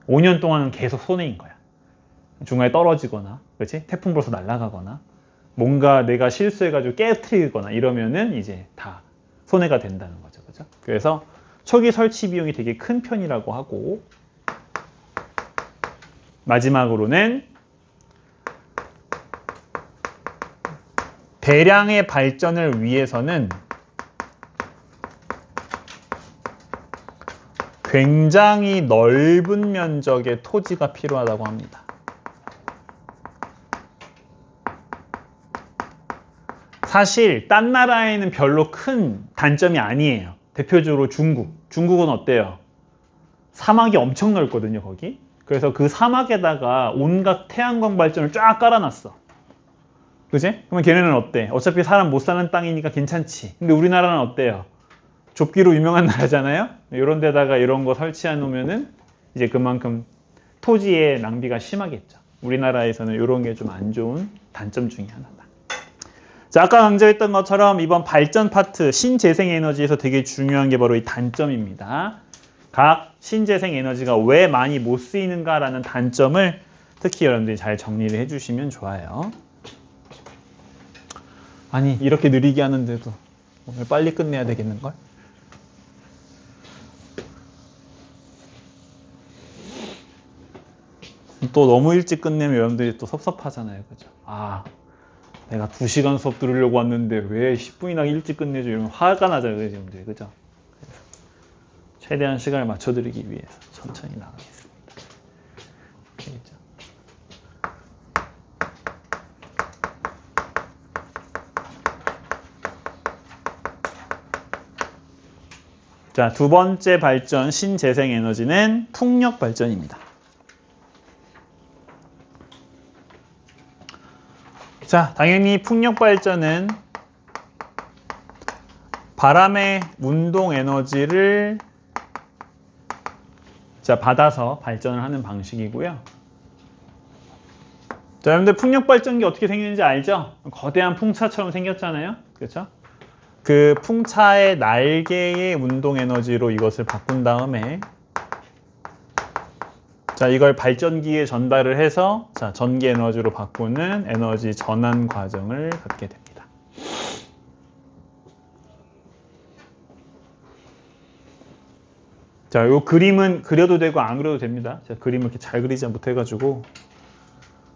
5년 동안은 계속 손해인 거야. 중간에 떨어지거나, 그렇지? 태풍 불어서 날아가거나, 뭔가 내가 실수해가지고 깨트리거나 이러면은 이제 다 손해가 된다는 거죠. 그죠? 그래서 초기 설치 비용이 되게 큰 편이라고 하고, 마지막으로는 대량의 발전을 위해서는 굉장히 넓은 면적의 토지가 필요하다고 합니다. 사실 딴 나라에는 별로 큰 단점이 아니에요. 대표적으로 중국은 어때요? 사막이 엄청 넓거든요, 거기. 그래서 그 사막에다가 온갖 태양광 발전을 쫙 깔아놨어. 그지? 그러면 걔네는 어때? 어차피 사람 못 사는 땅이니까 괜찮지. 근데 우리나라는 어때요? 좁기로 유명한 나라잖아요? 이런 데다가 이런 거 설치해 놓으면은 이제 그만큼 토지의 낭비가 심하겠죠. 우리나라에서는 이런 게 좀 안 좋은 단점 중에 하나다. 자, 아까 강조했던 것처럼 이번 발전 파트 신재생 에너지에서 되게 중요한 게 바로 이 단점입니다. 각 신재생 에너지가 왜 많이 못 쓰이는가라는 단점을 특히 여러분들이 잘 정리를 해주시면 좋아요. 아니, 이렇게 느리게 하는데도 오늘 빨리 끝내야 되겠는걸? 또 너무 일찍 끝내면 여러분들이 또 섭섭하잖아요. 그죠? 아, 내가 2시간 수업 들으려고 왔는데 왜 10분이나 일찍 끝내줘? 이러면 화가 나잖아요. 여러분들. 그죠? 최대한 시간을 맞춰드리기 위해서 천천히 나가겠습니다. 알겠죠? 자, 두 번째 발전 신재생 에너지는 풍력 발전입니다. 자, 당연히 풍력 발전은 바람의 운동 에너지를 받아서 발전을 하는 방식이고요. 자, 여러분들 풍력 발전기 어떻게 생기는지 알죠? 거대한 풍차처럼 생겼잖아요. 그렇죠? 그 풍차의 날개의 운동 에너지로 이것을 바꾼 다음에 자, 이걸 발전기에 전달을 해서 자, 전기 에너지로 바꾸는 에너지 전환 과정을 갖게 됩니다. 자, 이 그림은 그려도 되고 안 그려도 됩니다. 제가 그림을 이렇게 잘 그리지 못해가지고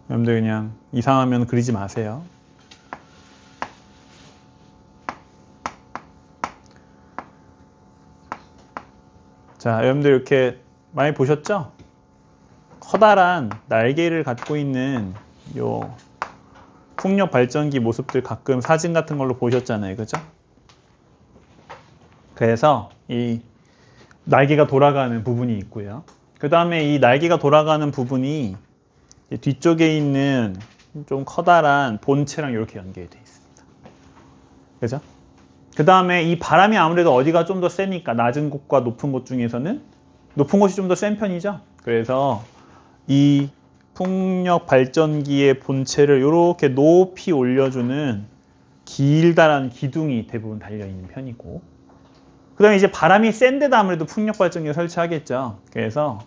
여러분들 그냥 이상하면 그리지 마세요. 자, 여러분들 이렇게 많이 보셨죠? 커다란 날개를 갖고 있는 요 풍력 발전기 모습들 가끔 사진 같은 걸로 보셨잖아요. 그죠? 그래서 이 날개가 돌아가는 부분이 있고요. 그 다음에 이 날개가 돌아가는 부분이 뒤쪽에 있는 좀 커다란 본체랑 이렇게 연결이 되어 있습니다. 그죠? 그 다음에 이 바람이 아무래도 어디가 좀 더 세니까 낮은 곳과 높은 곳 중에서는 높은 곳이 좀 더 센 편이죠. 그래서 이 풍력 발전기의 본체를 이렇게 높이 올려주는 길다란 기둥이 대부분 달려있는 편이고 그 다음에 이제 바람이 센 데다 아무래도 풍력 발전기를 설치하겠죠. 그래서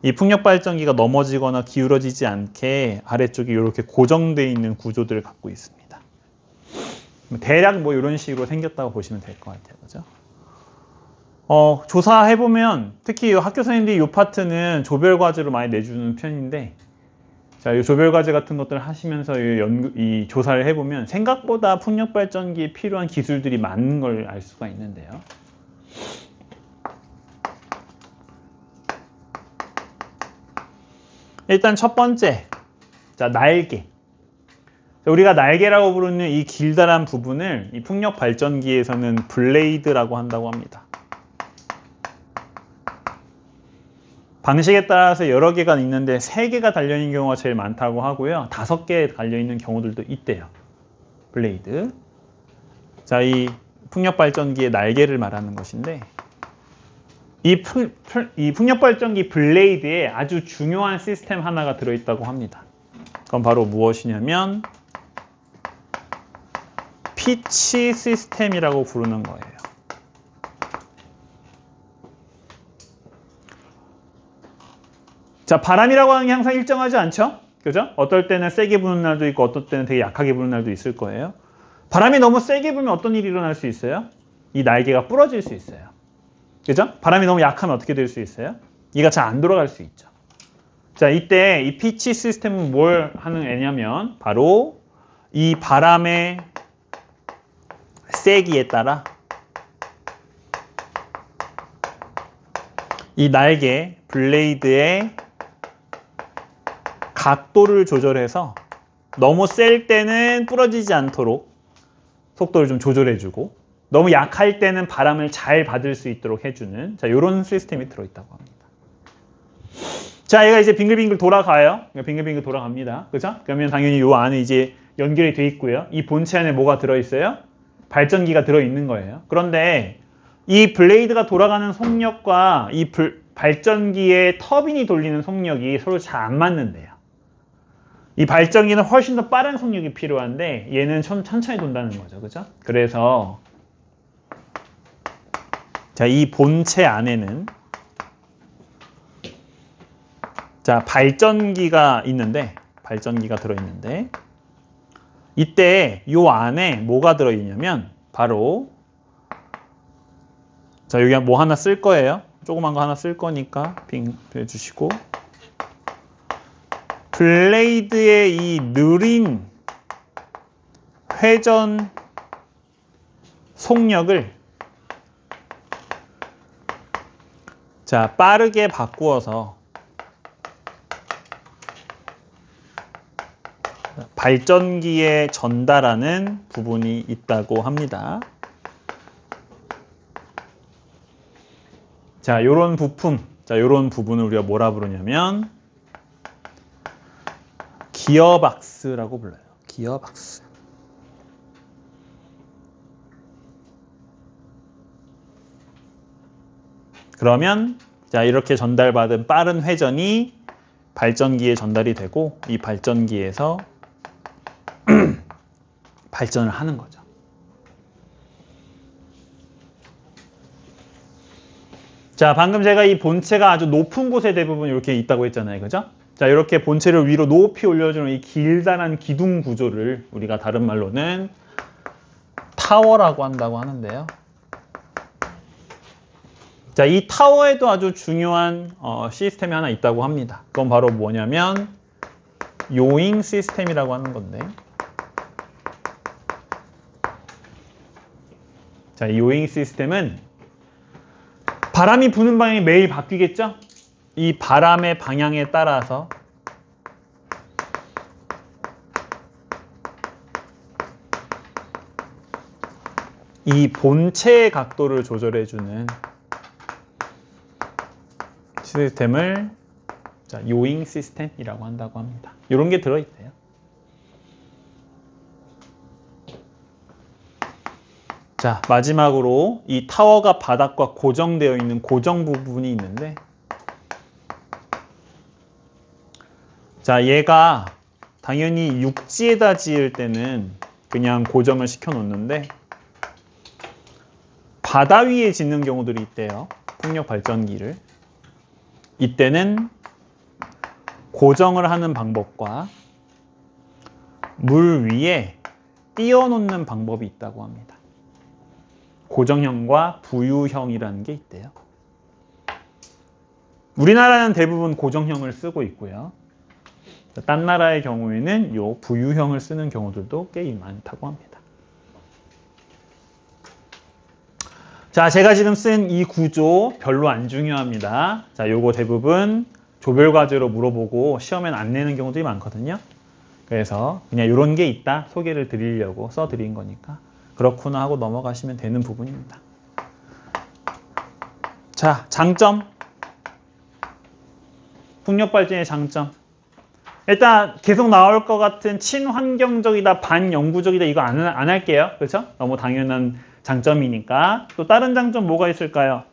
이 풍력 발전기가 넘어지거나 기울어지지 않게 아래쪽이 이렇게 고정되어 있는 구조들을 갖고 있습니다. 대략 뭐 이런 식으로 생겼다고 보시면 될 것 같아요. 그죠? 조사해보면 특히 학교 선생님들이 이 파트는 조별 과제로 많이 내주는 편인데 자, 이 조별 과제 같은 것들을 하시면서 이 조사를 해보면 생각보다 풍력 발전기에 필요한 기술들이 많은 걸 알 수가 있는데요. 일단 첫 번째, 자, 날개. 우리가 날개라고 부르는 이 길다란 부분을 이 풍력 발전기에서는 블레이드라고 한다고 합니다. 방식에 따라서 여러 개가 있는데 3개가 달려있는 경우가 제일 많다고 하고요. 5개 달려있는 경우들도 있대요. 블레이드. 자, 이 풍력 발전기의 날개를 말하는 것인데 이 풍력 발전기 블레이드에 아주 중요한 시스템 하나가 들어있다고 합니다. 그건 바로 무엇이냐면 피치 시스템이라고 부르는 거예요. 자, 바람이라고 하는 게 항상 일정하지 않죠? 그죠? 어떨 때는 세게 부는 날도 있고 어떨 때는 되게 약하게 부는 날도 있을 거예요. 바람이 너무 세게 불면 어떤 일이 일어날 수 있어요? 이 날개가 부러질 수 있어요. 그죠? 바람이 너무 약하면 어떻게 될 수 있어요? 이가 잘 안 돌아갈 수 있죠. 자, 이때 이 피치 시스템은 뭘 하는 애냐면 바로 이 바람의 세기에 따라 이 날개 블레이드의 각도를 조절해서 너무 셀 때는 부러지지 않도록 속도를 좀 조절해주고 너무 약할 때는 바람을 잘 받을 수 있도록 해주는 자, 요런 시스템이 들어있다고 합니다. 자, 얘가 이제 빙글빙글 돌아가요. 빙글빙글 돌아갑니다. 그죠? 그러면 당연히 요 안에 이제 연결이 돼 있고요. 이 본체 안에 뭐가 들어있어요? 발전기가 들어있는 거예요. 그런데 이 블레이드가 돌아가는 속력과 이 발전기의 터빈이 돌리는 속력이 서로 잘 안 맞는데요. 이 발전기는 훨씬 더 빠른 속력이 필요한데 얘는 천천히 돈다는 거죠. 그죠? 그래서 자, 이 본체 안에는 자, 발전기가 들어있는데 이때 요 안에 뭐가 들어있냐면 바로 자, 여기 뭐 하나 쓸 거예요. 조그만 거 하나 쓸 거니까 빙 해주시고 블레이드의 이 느린 회전 속력을 자, 빠르게 바꾸어서 발전기에 전달하는 부분이 있다고 합니다. 자, 요런 부품, 자, 요런 부분을 우리가 뭐라 부르냐면 기어박스라고 불러요. 기어박스. 그러면 자, 이렇게 전달받은 빠른 회전이 발전기에 전달이 되고 이 발전기에서 발전을 하는 거죠. 자, 방금 제가 이 본체가 아주 높은 곳에 대부분 이렇게 있다고 했잖아요. 그죠? 자, 이렇게 본체를 위로 높이 올려주는 이 길다란 기둥 구조를 우리가 다른 말로는 타워라고 한다고 하는데요. 자, 이 타워에도 아주 중요한 시스템이 하나 있다고 합니다. 그건 바로 뭐냐면 요잉 시스템이라고 하는 건데 자, 이 요잉 시스템은 바람이 부는 방향이 매일 바뀌겠죠? 이 바람의 방향에 따라서 이 본체의 각도를 조절해주는 시스템을 자, 요잉 시스템이라고 한다고 합니다. 이런 게 들어있대요. 자, 마지막으로 이 타워가 바닥과 고정되어 있는 고정 부분이 있는데 자, 얘가 당연히 육지에다 지을 때는 그냥 고정을 시켜 놓는데 바다 위에 짓는 경우들이 있대요. 풍력 발전기를. 이때는 고정을 하는 방법과 물 위에 띄워놓는 방법이 있다고 합니다. 고정형과 부유형이라는 게 있대요. 우리나라는 대부분 고정형을 쓰고 있고요. 딴 나라의 경우에는 이 부유형을 쓰는 경우들도 꽤 많다고 합니다. 자, 제가 지금 쓴 이 구조 별로 안 중요합니다. 자, 요거 대부분 조별 과제로 물어보고 시험엔 안 내는 경우들이 많거든요. 그래서 그냥 이런 게 있다 소개를 드리려고 써드린 거니까 그렇구나 하고 넘어가시면 되는 부분입니다. 자, 장점. 풍력 발전의 장점. 일단 계속 나올 것 같은 친환경적이다, 반영구적이다 이거 안 할게요. 그렇죠? 너무 당연한 장점이니까. 또 다른 장점 뭐가 있을까요?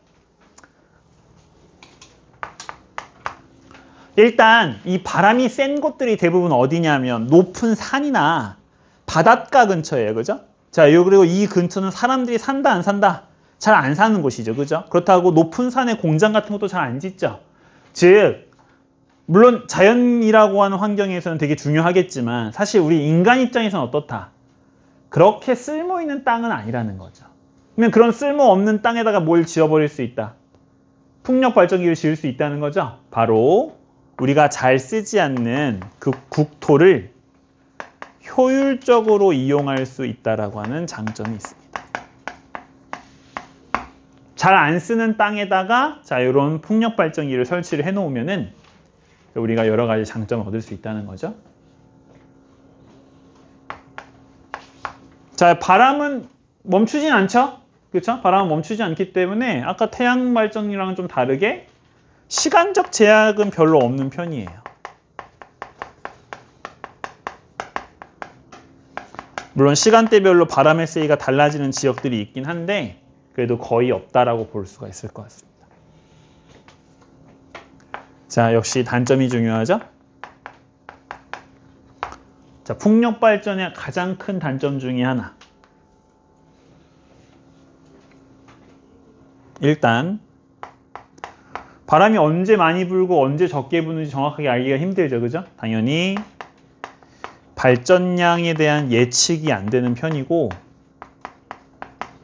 일단 이 바람이 센 곳들이 대부분 어디냐면 높은 산이나 바닷가 근처예요. 그죠? 자, 그리고 이 근처는 사람들이 산다 안 산다? 잘 안 사는 곳이죠. 그죠? 그렇다고 높은 산에 공장 같은 것도 잘 안 짓죠. 즉 물론 자연이라고 하는 환경에서는 되게 중요하겠지만 사실 우리 인간 입장에서는 어떻다? 그렇게 쓸모 있는 땅은 아니라는 거죠. 그러면 그런 쓸모없는 땅에다가 뭘 지어버릴 수 있다? 풍력 발전기를 지을 수 있다는 거죠. 바로 우리가 잘 쓰지 않는 그 국토를 효율적으로 이용할 수 있다라고 하는 장점이 있습니다. 잘 안 쓰는 땅에다가 자, 이런 풍력 발전기를 설치를 해 놓으면은 우리가 여러 가지 장점을 얻을 수 있다는 거죠. 자, 바람은 멈추진 않죠? 그렇죠? 바람은 멈추지 않기 때문에 아까 태양 발전이랑은 좀 다르게 시간적 제약은 별로 없는 편이에요. 물론 시간대별로 바람의 세기가 달라지는 지역들이 있긴 한데 그래도 거의 없다라고 볼 수가 있을 것 같습니다. 자, 역시 단점이 중요하죠? 자, 풍력 발전의 가장 큰 단점 중에 하나. 일단 바람이 언제 많이 불고 언제 적게 부는지 정확하게 알기가 힘들죠. 그죠? 당연히 발전량에 대한 예측이 안 되는 편이고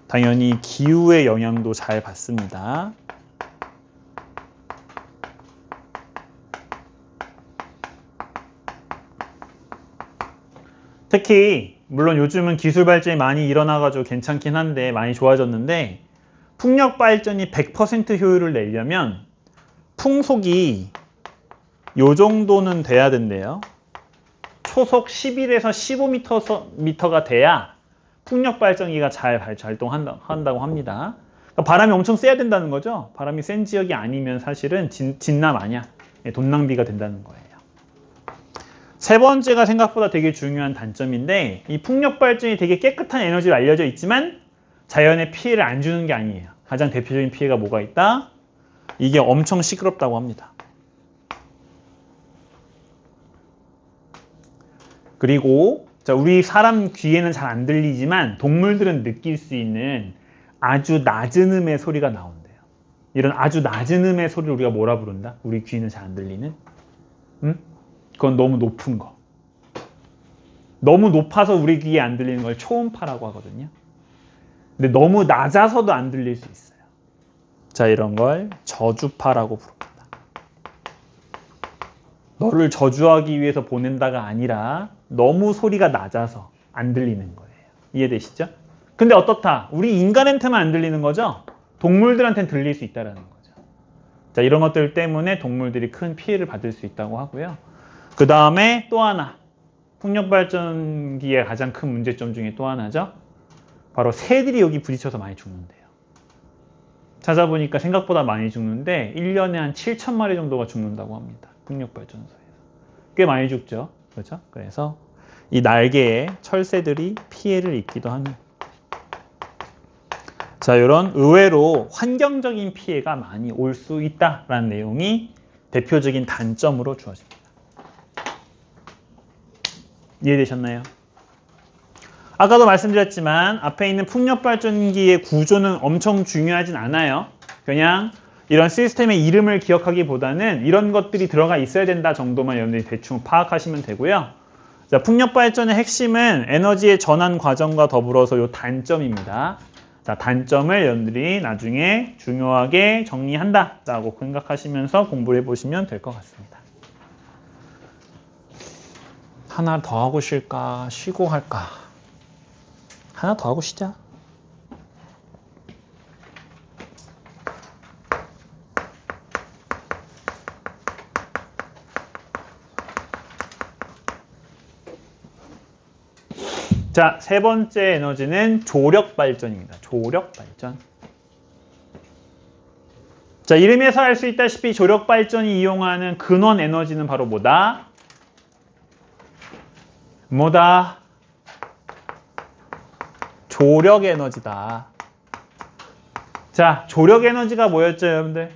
당연히 기후의 영향도 잘 받습니다. 특히 물론 요즘은 기술 발전이 많이 일어나가지고 괜찮긴 한데 많이 좋아졌는데 풍력 발전이 100% 효율을 내려면 풍속이 요 정도는 돼야 된대요. 초속 11에서 15m가 돼야 풍력 발전기가 잘 활동한다고 합니다. 그러니까 바람이 엄청 세야 된다는 거죠. 바람이 센 지역이 아니면 사실은 진남 아니야. 돈 낭비가 된다는 거예요. 세 번째가 생각보다 되게 중요한 단점인데 이 풍력 발전이 되게 깨끗한 에너지로 알려져 있지만 자연에 피해를 안 주는 게 아니에요. 가장 대표적인 피해가 뭐가 있다? 이게 엄청 시끄럽다고 합니다. 그리고 우리 사람 귀에는 잘 안 들리지만 동물들은 느낄 수 있는 아주 낮은 음의 소리가 나온대요. 이런 아주 낮은 음의 소리를 우리가 뭐라 부른다? 우리 귀는 잘 안 들리는? 그건 너무 높은 거. 너무 높아서 우리 귀에 안 들리는 걸 초음파라고 하거든요. 근데 너무 낮아서도 안 들릴 수 있어요. 자, 이런 걸 저주파라고 부릅니다. 너를 저주하기 위해서 보낸다가 아니라 너무 소리가 낮아서 안 들리는 거예요. 이해되시죠? 근데 어떻다? 우리 인간한테만 안 들리는 거죠? 동물들한테는 들릴 수 있다는 거죠. 자, 이런 것들 때문에 동물들이 큰 피해를 받을 수 있다고 하고요. 그 다음에 또 하나. 풍력발전기의 가장 큰 문제점 중에 또 하나죠. 바로 새들이 여기 부딪혀서 많이 죽는데요. 찾아보니까 생각보다 많이 죽는데 1년에 한 7,000마리 정도가 죽는다고 합니다. 풍력발전소에서. 꽤 많이 죽죠. 그렇죠? 그래서 이 날개에 철새들이 피해를 입기도 합니다. 자, 이런 의외로 환경적인 피해가 많이 올 수 있다라는 내용이 대표적인 단점으로 주어집니다. 이해되셨나요? 아까도 말씀드렸지만 앞에 있는 풍력발전기의 구조는 엄청 중요하진 않아요. 그냥 이런 시스템의 이름을 기억하기보다는 이런 것들이 들어가 있어야 된다 정도만 여러분들이 대충 파악하시면 되고요. 자, 풍력발전의 핵심은 에너지의 전환 과정과 더불어서 이 단점입니다. 자, 단점을 여러분들이 나중에 중요하게 정리한다라고 생각하시면서 공부를 해보시면 될 것 같습니다. 하나 더 하고 쉴까? 쉬고 할까? 하나 더 하고 쉬자. 자, 세 번째 에너지는 조력 발전입니다. 조력 발전. 자, 이름에서 알 수 있다시피 조력 발전이 이용하는 근원 에너지는 바로 뭐다? 뭐다? 조력 에너지다. 자, 조력 에너지가 뭐였죠, 여러분들?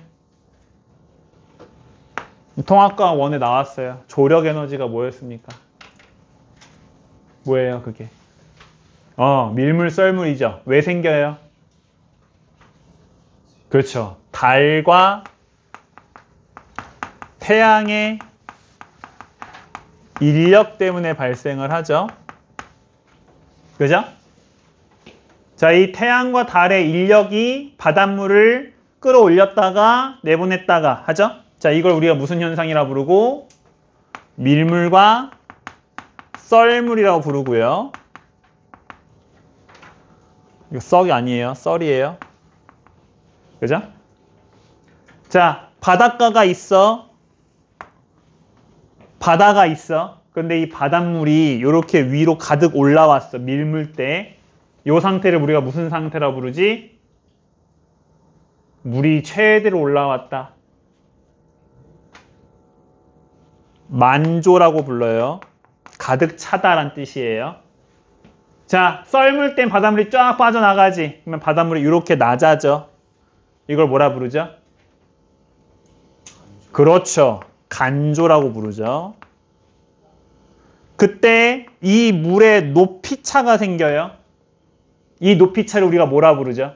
통합과 원에 나왔어요. 조력 에너지가 뭐였습니까? 뭐예요, 그게? 밀물, 썰물이죠. 왜 생겨요? 그렇죠. 달과 태양의 인력 때문에 발생을 하죠. 그죠? 자, 이 태양과 달의 인력이 바닷물을 끌어올렸다가 내보냈다가 하죠. 자, 이걸 우리가 무슨 현상이라 부르고? 밀물과 썰물이라고 부르고요. 이거 썩이 아니에요. 썰이에요. 그죠? 자, 바닷가가 있어. 바다가 있어. 근데 이 바닷물이 이렇게 위로 가득 올라왔어. 밀물 때. 이 상태를 우리가 무슨 상태라고 부르지? 물이 최대로 올라왔다. 만조라고 불러요. 가득 차다란 뜻이에요. 자, 썰물 땐 바닷물이 쫙 빠져나가지. 그러면 바닷물이 이렇게 낮아져. 이걸 뭐라 부르죠? 그렇죠. 간조라고 부르죠. 그때 이 물의 높이차가 생겨요. 이 높이차를 우리가 뭐라 부르죠?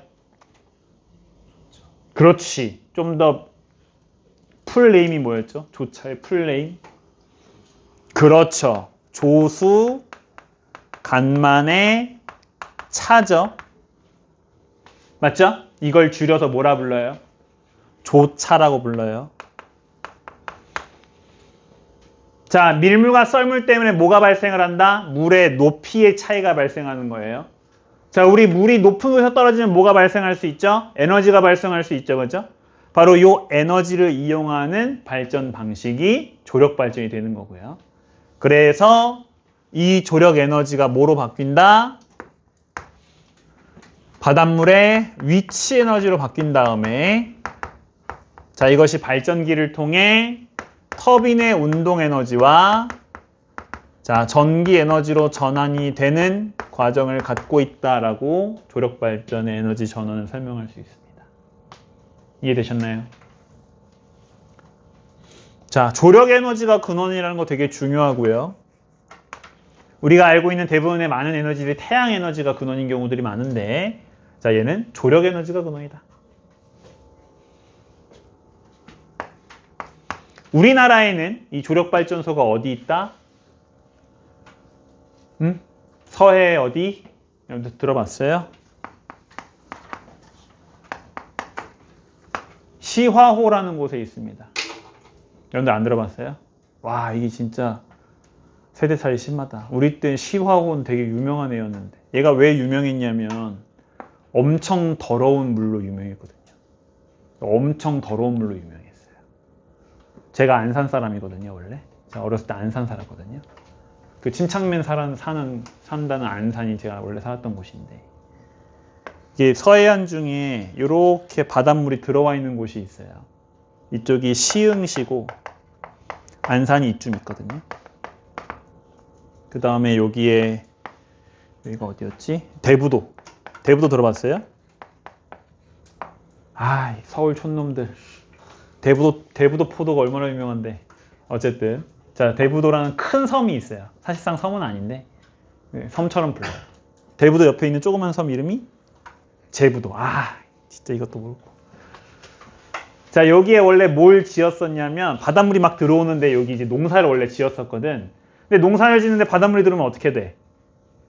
그렇지. 좀 더 풀네임이 뭐였죠? 조차의 풀네임. 그렇죠. 조수 간만의 차죠. 맞죠? 이걸 줄여서 뭐라 불러요? 조차라고 불러요. 자, 밀물과 썰물 때문에 뭐가 발생을 한다? 물의 높이의 차이가 발생하는 거예요. 자, 우리 물이 높은 곳에서 떨어지면 뭐가 발생할 수 있죠? 에너지가 발생할 수 있죠. 그죠? 바로 이 에너지를 이용하는 발전 방식이 조력 발전이 되는 거고요. 그래서 이 조력 에너지가 뭐로 바뀐다? 바닷물의 위치 에너지로 바뀐 다음에 자, 이것이 발전기를 통해 터빈의 운동 에너지와 자, 전기 에너지로 전환이 되는 과정을 갖고 있다라고 조력 발전의 에너지 전원을 설명할 수 있습니다. 이해되셨나요? 자, 조력 에너지가 근원이라는 거 되게 중요하고요. 우리가 알고 있는 대부분의 많은 에너지들이 태양 에너지가 근원인 경우들이 많은데 자, 얘는 조력 에너지가 근원이다. 우리나라에는 이 조력 발전소가 어디 있다? 서해 어디? 여러분들 들어봤어요? 시화호라는 곳에 있습니다. 여러분들 안 들어봤어요? 와, 이게 진짜 세대 차이 심하다. 우리 때 시화호는 되게 유명한 애였는데 얘가 왜 유명했냐면 엄청 더러운 물로 유명했거든요. 엄청 더러운 물로 유명했어요. 제가 안산 사람이거든요, 원래. 제가 어렸을 때 안산 살았거든요. 그 침착맨 산다는 안산이 제가 원래 살았던 곳인데 이게 서해안 중에 이렇게 바닷물이 들어와 있는 곳이 있어요. 이쪽이 시흥시고 안산이 이쯤 있거든요. 그 다음에 여기가 어디였지? 대부도 들어봤어요? 아, 서울 촌놈들. 대부도 포도가 얼마나 유명한데. 어쨌든 자, 대부도라는 큰 섬이 있어요. 사실상 섬은 아닌데 섬처럼 불려요. 대부도 옆에 있는 조그만 섬 이름이 제부도. 아, 진짜 이것도 모르고. 자, 여기에 원래 뭘 지었었냐면 바닷물이 막 들어오는데 여기 이제 농사를 원래 지었었거든. 근데 농사를 짓는데 바닷물이 들어오면 어떻게 돼?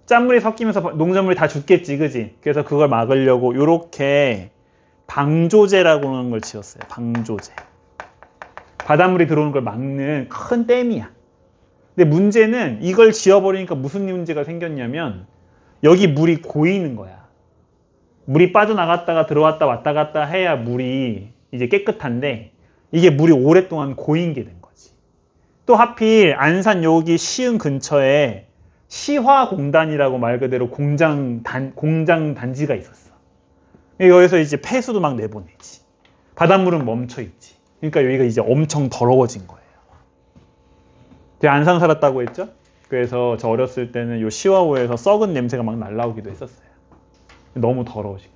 짠물이 섞이면서 농작물이 다 죽겠지, 그지? 그래서 그걸 막으려고 요렇게 방조제라고 하는 걸 지었어요. 방조제. 바닷물이 들어오는 걸 막는 큰 댐이야. 근데 문제는 이걸 지어버리니까 무슨 문제가 생겼냐면 여기 물이 고이는 거야. 물이 빠져나갔다가 들어왔다 왔다 갔다 해야 물이 이제 깨끗한데 이게 물이 오랫동안 고인 게 된 거지. 또 하필 안산 여기 시흥 근처에 시화공단이라고 말 그대로 공장 단지가 있었어. 여기서 이제 폐수도 막 내보내지. 바닷물은 멈춰 있지. 그러니까 여기가 이제 엄청 더러워진 거예요. 제가 안산 살았다고 했죠? 그래서 저 어렸을 때는 요 시화호에서 썩은 냄새가 막 날라오기도 했었어요. 너무 더러워지고.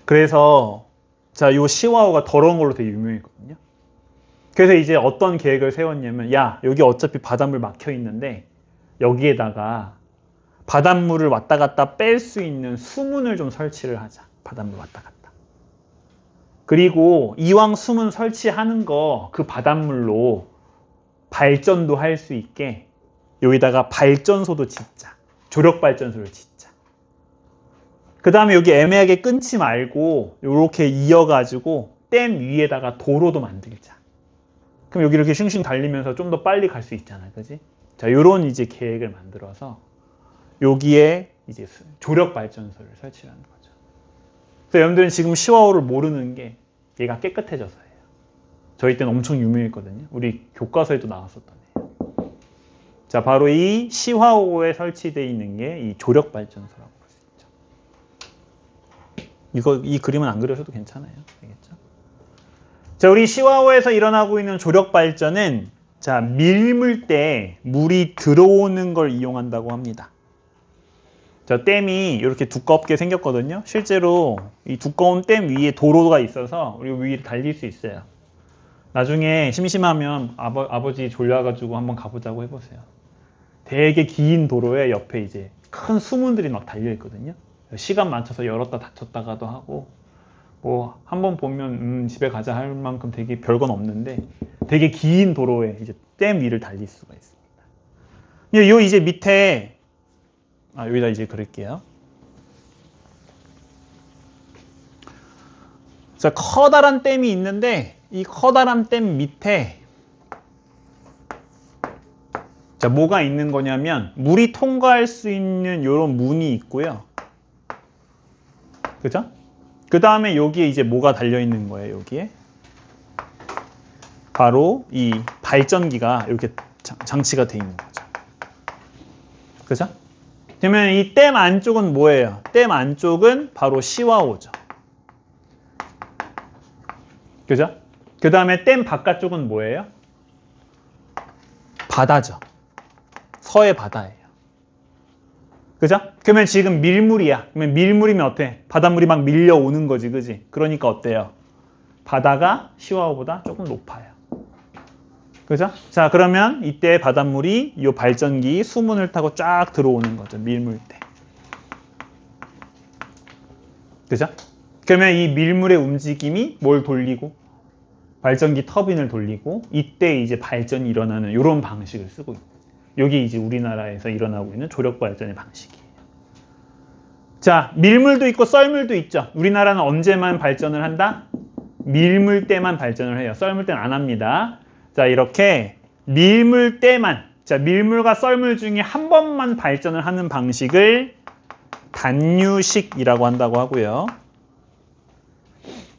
그래서 자, 요 시화호가 더러운 걸로 되게 유명했거든요. 그래서 이제 어떤 계획을 세웠냐면 야, 여기 어차피 바닷물 막혀 있는데 여기에다가 바닷물을 왔다 갔다 뺄 수 있는 수문을 좀 설치를 하자. 바닷물 왔다 갔다. 그리고 이왕 수문 설치하는 거 그 바닷물로 발전도 할 수 있게 여기다가 발전소도 짓자. 조력 발전소를 짓자. 그 다음에 여기 애매하게 끊지 말고 이렇게 이어가지고 댐 위에다가 도로도 만들자. 그럼 여기 이렇게 슝슝 달리면서 좀 더 빨리 갈 수 있잖아, 그지? 자, 요런 이제 계획을 만들어서 여기에 이제 조력 발전소를 설치하는 거죠. 그래서 여러분들은 지금 시화호를 모르는 게 얘가 깨끗해져서예요. 저희 때는 엄청 유명했거든요. 우리 교과서에도 나왔었던 애예요. 자, 바로 이 시화호에 설치되어 있는 게 이 조력 발전소라고 볼 수 있죠. 이 그림은 안 그려셔도 괜찮아요. 알겠죠? 자, 우리 시와호에서 일어나고 있는 조력 발전은 자, 밀물 때 물이 들어오는 걸 이용한다고 합니다. 자, 댐이 이렇게 두껍게 생겼거든요. 실제로 이 두꺼운 댐 위에 도로가 있어서 우리 위에 달릴 수 있어요. 나중에 심심하면 아버지 졸려가지고 한번 가보자고 해보세요. 되게 긴 도로에 옆에 이제 큰 수문들이 막 달려 있거든요. 시간 맞춰서 열었다 닫혔다가도 하고, 뭐 한번 보면 집에 가자 할 만큼 되게 별건 없는데 되게 긴 도로에 이제 댐 위를 달릴 수가 있습니다. 요 이제 밑에 여기다 이제 그릴게요. 자, 커다란 댐이 있는데 이 커다란 댐 밑에 자, 뭐가 있는 거냐면 물이 통과할 수 있는 이런 문이 있고요. 그죠? 그 다음에 여기에 이제 뭐가 달려 있는 거예요, 여기에? 바로 이 발전기가 이렇게 장치가 돼 있는 거죠. 그죠? 그러면 이 댐 안쪽은 뭐예요? 댐 안쪽은 바로 시와호죠. 그죠? 그 다음에 댐 바깥쪽은 뭐예요? 바다죠. 서해 바다예요. 그죠? 그러면 지금 밀물이야. 그러면 밀물이면 어때? 바닷물이 막 밀려오는 거지, 그지? 그러니까 어때요? 바다가 시와호보다 조금 높아요. 그죠? 자, 그러면 이때 바닷물이 이 발전기 수문을 타고 쫙 들어오는 거죠. 밀물 때. 그죠? 그러면 이 밀물의 움직임이 뭘 돌리고? 발전기 터빈을 돌리고 이때 이제 발전이 일어나는 이런 방식을 쓰고 있는. 여기 이제 우리나라에서 일어나고 있는 조력 발전의 방식이에요. 자, 밀물도 있고 썰물도 있죠. 우리나라는 언제만 발전을 한다? 밀물 때만 발전을 해요. 썰물 때는 안 합니다. 자, 이렇게 밀물 때만, 자, 밀물과 썰물 중에 한 번만 발전을 하는 방식을 단유식이라고 한다고 하고요.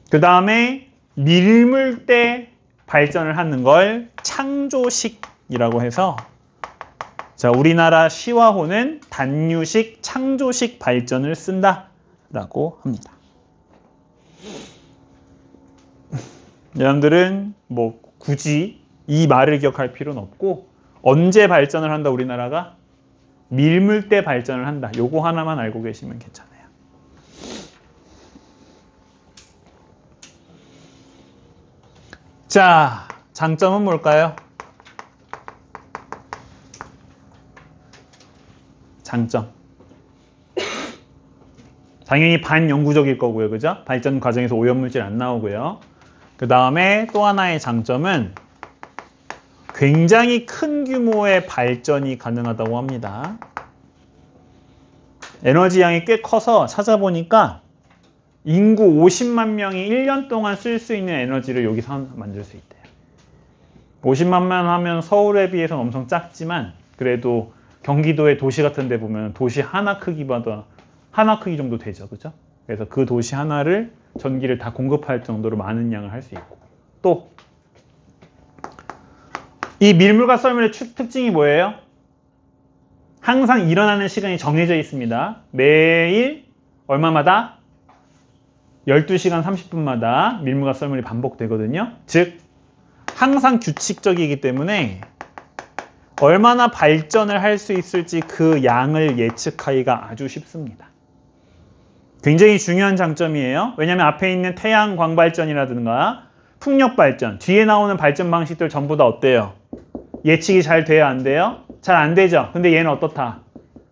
그 다음에 밀물 때 발전을 하는 걸 창조식이라고 해서 자, 우리나라 시와호는 단유식, 창조식 발전을 쓴다라고 합니다. 여러분들은 뭐 굳이 이 말을 기억할 필요는 없고 언제 발전을 한다 우리나라가? 밀물 때 발전을 한다. 요거 하나만 알고 계시면 괜찮아요. 자, 장점은 뭘까요? 장점. 당연히 반영구적일 거고요. 그죠? 발전 과정에서 오염물질 안 나오고요. 그 다음에 또 하나의 장점은 굉장히 큰 규모의 발전이 가능하다고 합니다. 에너지 양이 꽤 커서 찾아보니까 인구 50만 명이 1년 동안 쓸 수 있는 에너지를 여기서 만들 수 있대요. 50만 명 하면 서울에 비해서는 엄청 작지만 그래도 경기도의 도시 같은 데 보면 도시 하나 크기 정도 되죠. 그죠? 그래서 그 도시 하나를 전기를 다 공급할 정도로 많은 양을 할 수 있고 또 이 밀물과 썰물의 특징이 뭐예요? 항상 일어나는 시간이 정해져 있습니다. 매일 얼마마다? 12시간 30분마다 밀물과 썰물이 반복되거든요. 즉 항상 규칙적이기 때문에 얼마나 발전을 할 수 있을지 그 양을 예측하기가 아주 쉽습니다. 굉장히 중요한 장점이에요. 왜냐하면 앞에 있는 태양 광발전이라든가 풍력 발전, 뒤에 나오는 발전 방식들 전부 다 어때요? 예측이 잘 돼야 안 돼요? 잘 안 되죠? 근데 얘는 어떻다?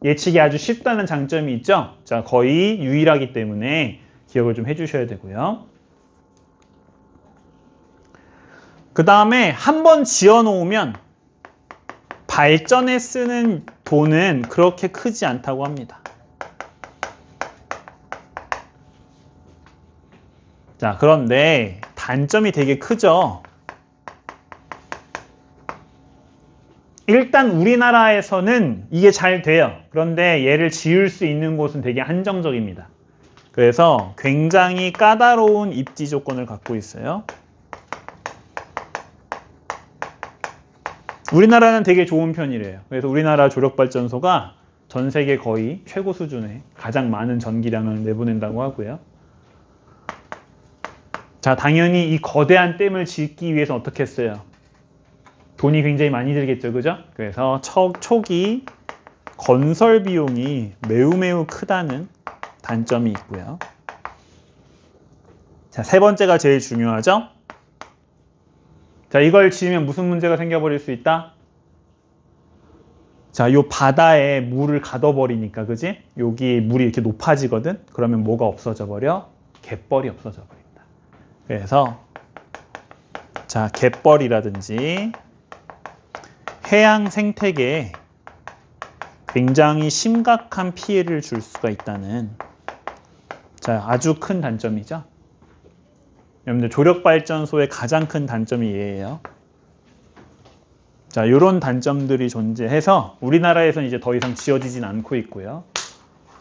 예측이 아주 쉽다는 장점이 있죠? 자, 거의 유일하기 때문에 기억을 좀 해주셔야 되고요. 그 다음에 한번 지어놓으면 발전에 쓰는 돈은 그렇게 크지 않다고 합니다. 자, 그런데 단점이 되게 크죠. 일단 우리나라에서는 이게 잘 돼요. 그런데 얘를 지을 수 있는 곳은 되게 한정적입니다. 그래서 굉장히 까다로운 입지 조건을 갖고 있어요. 우리나라는 되게 좋은 편이래요. 그래서 우리나라 조력발전소가 전 세계 거의 최고 수준의 가장 많은 전기량을 내보낸다고 하고요. 자, 당연히 이 거대한 댐을 짓기 위해서 어떻게 했어요? 돈이 굉장히 많이 들겠죠, 그죠? 그래서 초기 건설 비용이 매우 크다는 단점이 있고요. 자, 세 번째가 제일 중요하죠? 자, 이걸 지으면 무슨 문제가 생겨버릴 수 있다? 자, 요 바다에 물을 가둬버리니까, 그지? 여기 물이 이렇게 높아지거든? 그러면 뭐가 없어져 버려? 갯벌이 없어져 버린다. 그래서, 자, 갯벌이라든지 해양 생태계에 굉장히 심각한 피해를 줄 수가 있다는, 자, 아주 큰 단점이죠. 여러분들 조력발전소의 가장 큰 단점이 얘예요. 자, 이런 단점들이 존재해서 우리나라에서는 이제 더 이상 지어지진 않고 있고요.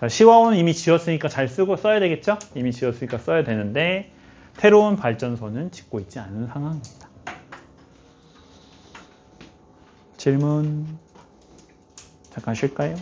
자, 시화호는 이미 지었으니까 잘 쓰고 써야 되겠죠? 이미 지었으니까 써야 되는데 새로운 발전소는 짓고 있지 않은 상황입니다. 질문 잠깐 쉴까요?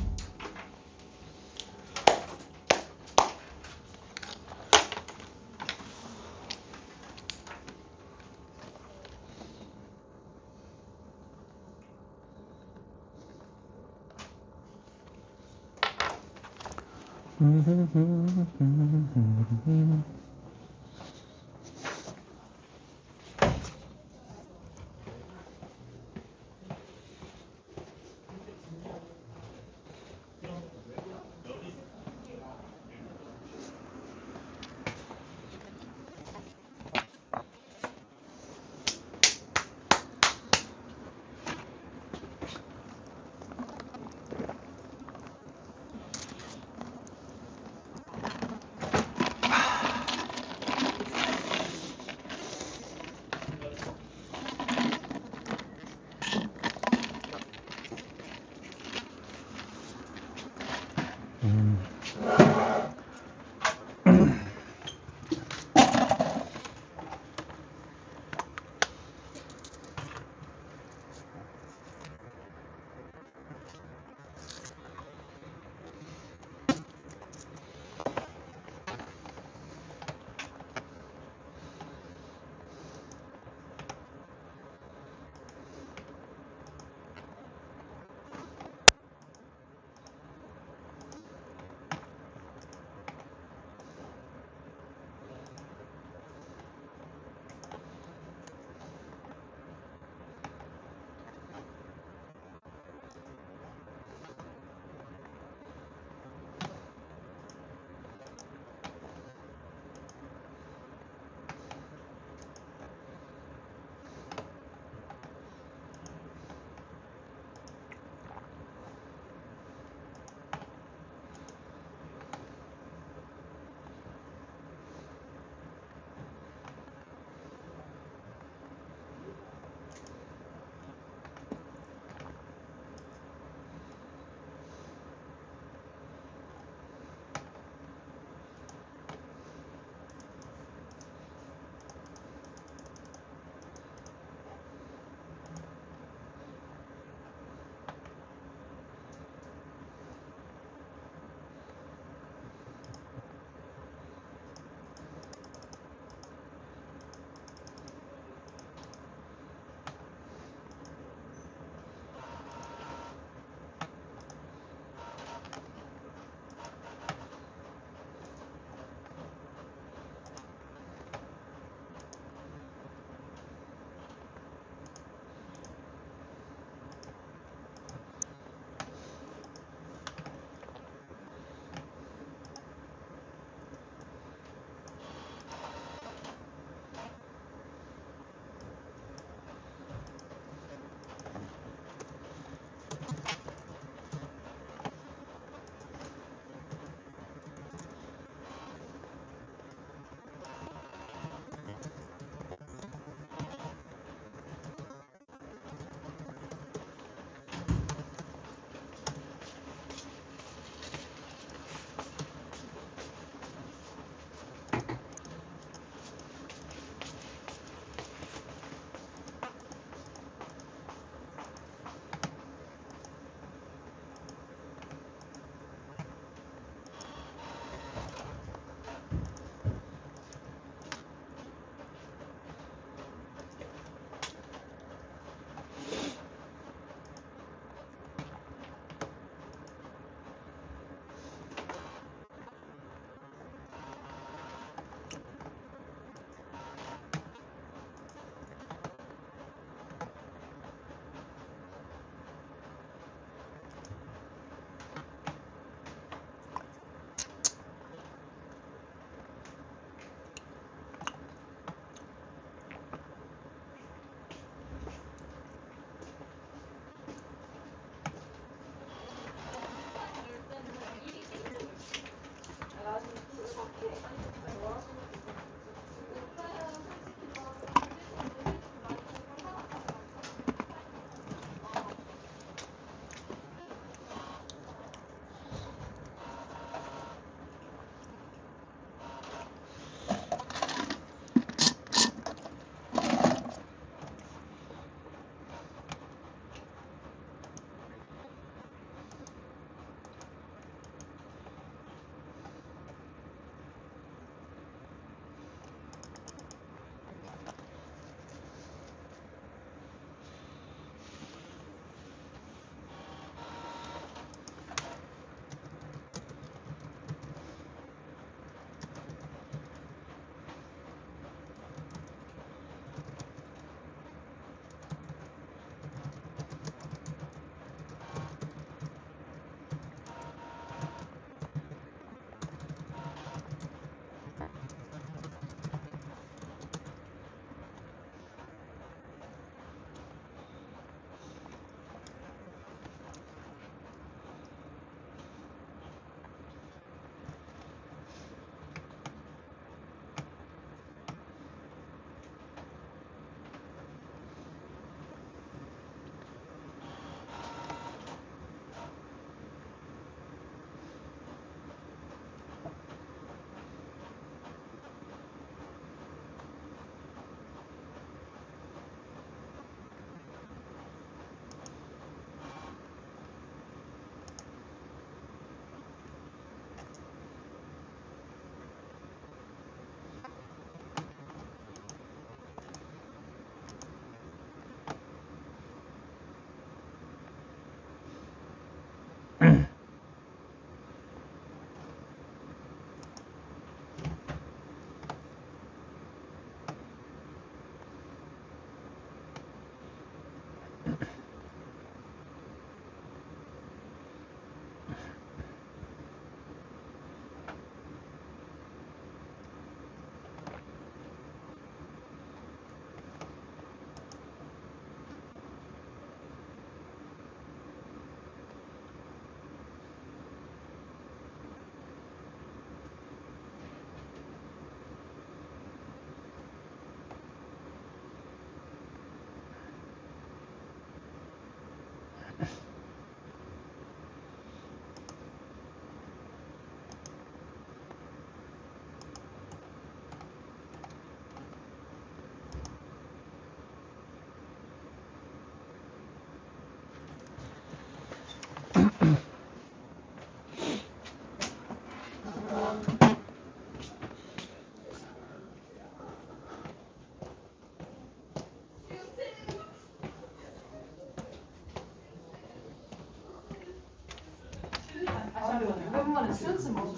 중간에 수연쌤 맞아.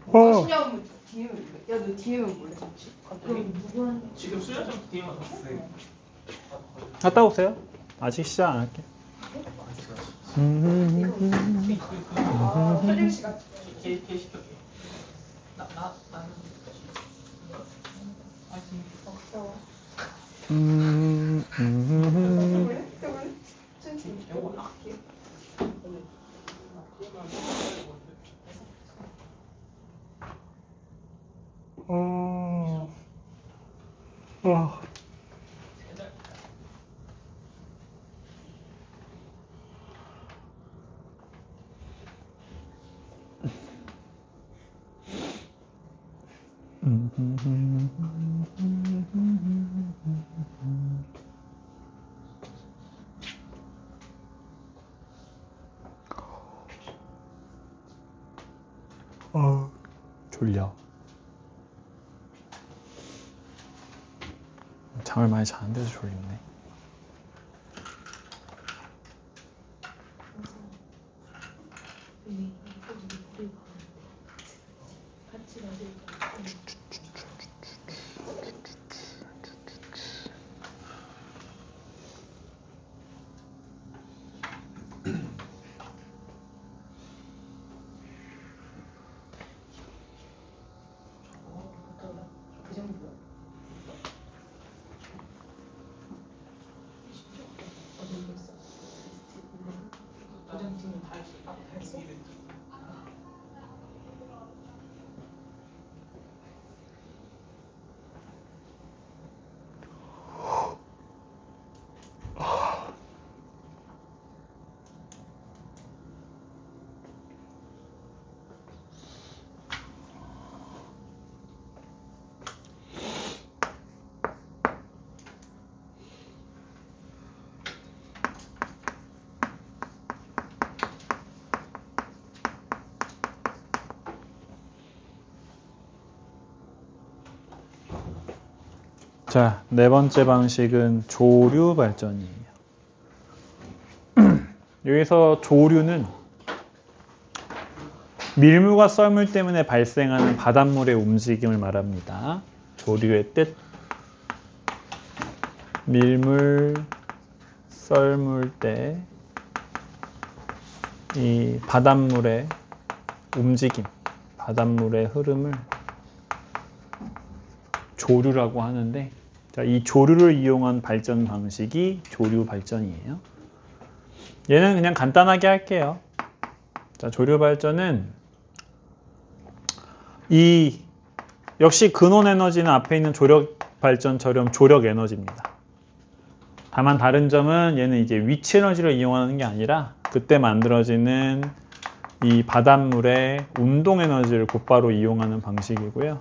어. 신영 DM 야너 DM은 몰래 잠시. 그럼 누구한테? 지금 수련장 DM 왔어요. 갔다 오세요. 아직 시작 안 할게. 설림 씨가 걔 시켜줘. 나는 아직 없어. 영어 졸려. 잠을 많이 자는데도 졸립네. 자, 네 번째 방식은 조류 발전이에요. 여기서 조류는 밀물과 썰물 때문에 발생하는 바닷물의 움직임을 말합니다. 조류의 뜻. 밀물, 썰물 때 이 바닷물의 움직임, 바닷물의 흐름을 조류라고 하는데, 자, 이 조류를 이용한 발전 방식이 조류 발전이에요. 얘는 그냥 간단하게 할게요. 자, 조류 발전은 역시 근원 에너지는 앞에 있는 조력 발전처럼 조력 에너지입니다. 다만 다른 점은 얘는 이제 위치 에너지를 이용하는 게 아니라 그때 만들어지는 이 바닷물의 운동 에너지를 곧바로 이용하는 방식이고요.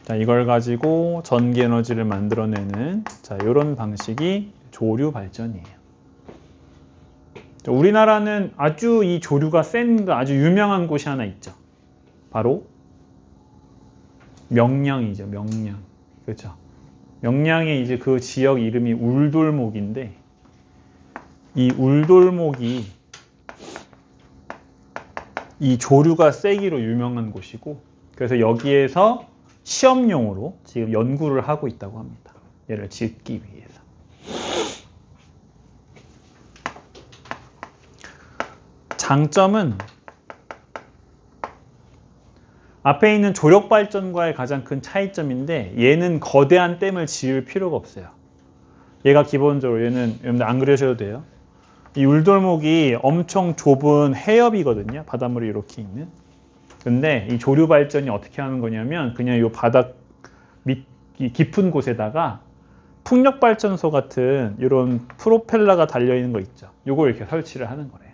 자, 이걸 가지고 전기 에너지를 만들어내는 이런 방식이 조류 발전이에요. 자, 우리나라는 아주 이 조류가 센 아주 유명한 곳이 하나 있죠. 바로 명량이죠. 명량. 그렇죠. 명량의 이제 그 지역 이름이 울돌목인데, 이 울돌목이 이 조류가 세기로 유명한 곳이고, 그래서 여기에서 시험용으로 지금 연구를 하고 있다고 합니다. 얘를 짓기 위해서. 장점은 앞에 있는 조력 발전과의 가장 큰 차이점인데, 얘는 거대한 댐을 지을 필요가 없어요. 얘가 기본적으로, 얘는 여러분들 안 그러셔도 돼요. 이 울돌목이 엄청 좁은 해협이거든요. 바닷물이 이렇게 있는. 근데 이 조류 발전이 어떻게 하는 거냐면, 그냥 이 바닥 밑 깊은 곳에다가 풍력 발전소 같은 이런 프로펠러가 달려 있는 거 있죠. 요걸 이렇게 설치를 하는 거래요.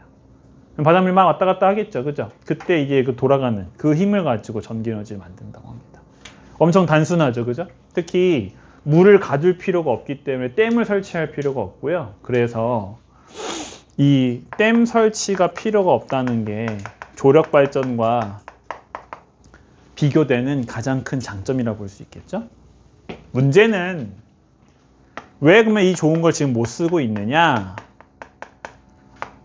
바닷물이 막 왔다 갔다 하겠죠. 그죠? 그때 이게 그 돌아가는 그 힘을 가지고 전기 에너지를 만든다고 합니다. 엄청 단순하죠. 그죠? 특히 물을 가둘 필요가 없기 때문에 댐을 설치할 필요가 없고요. 그래서 이 댐 설치가 필요가 없다는 게 조력 발전과 비교되는 가장 큰 장점이라고 볼 수 있겠죠? 문제는 왜 그러면 이 좋은 걸 지금 못 쓰고 있느냐?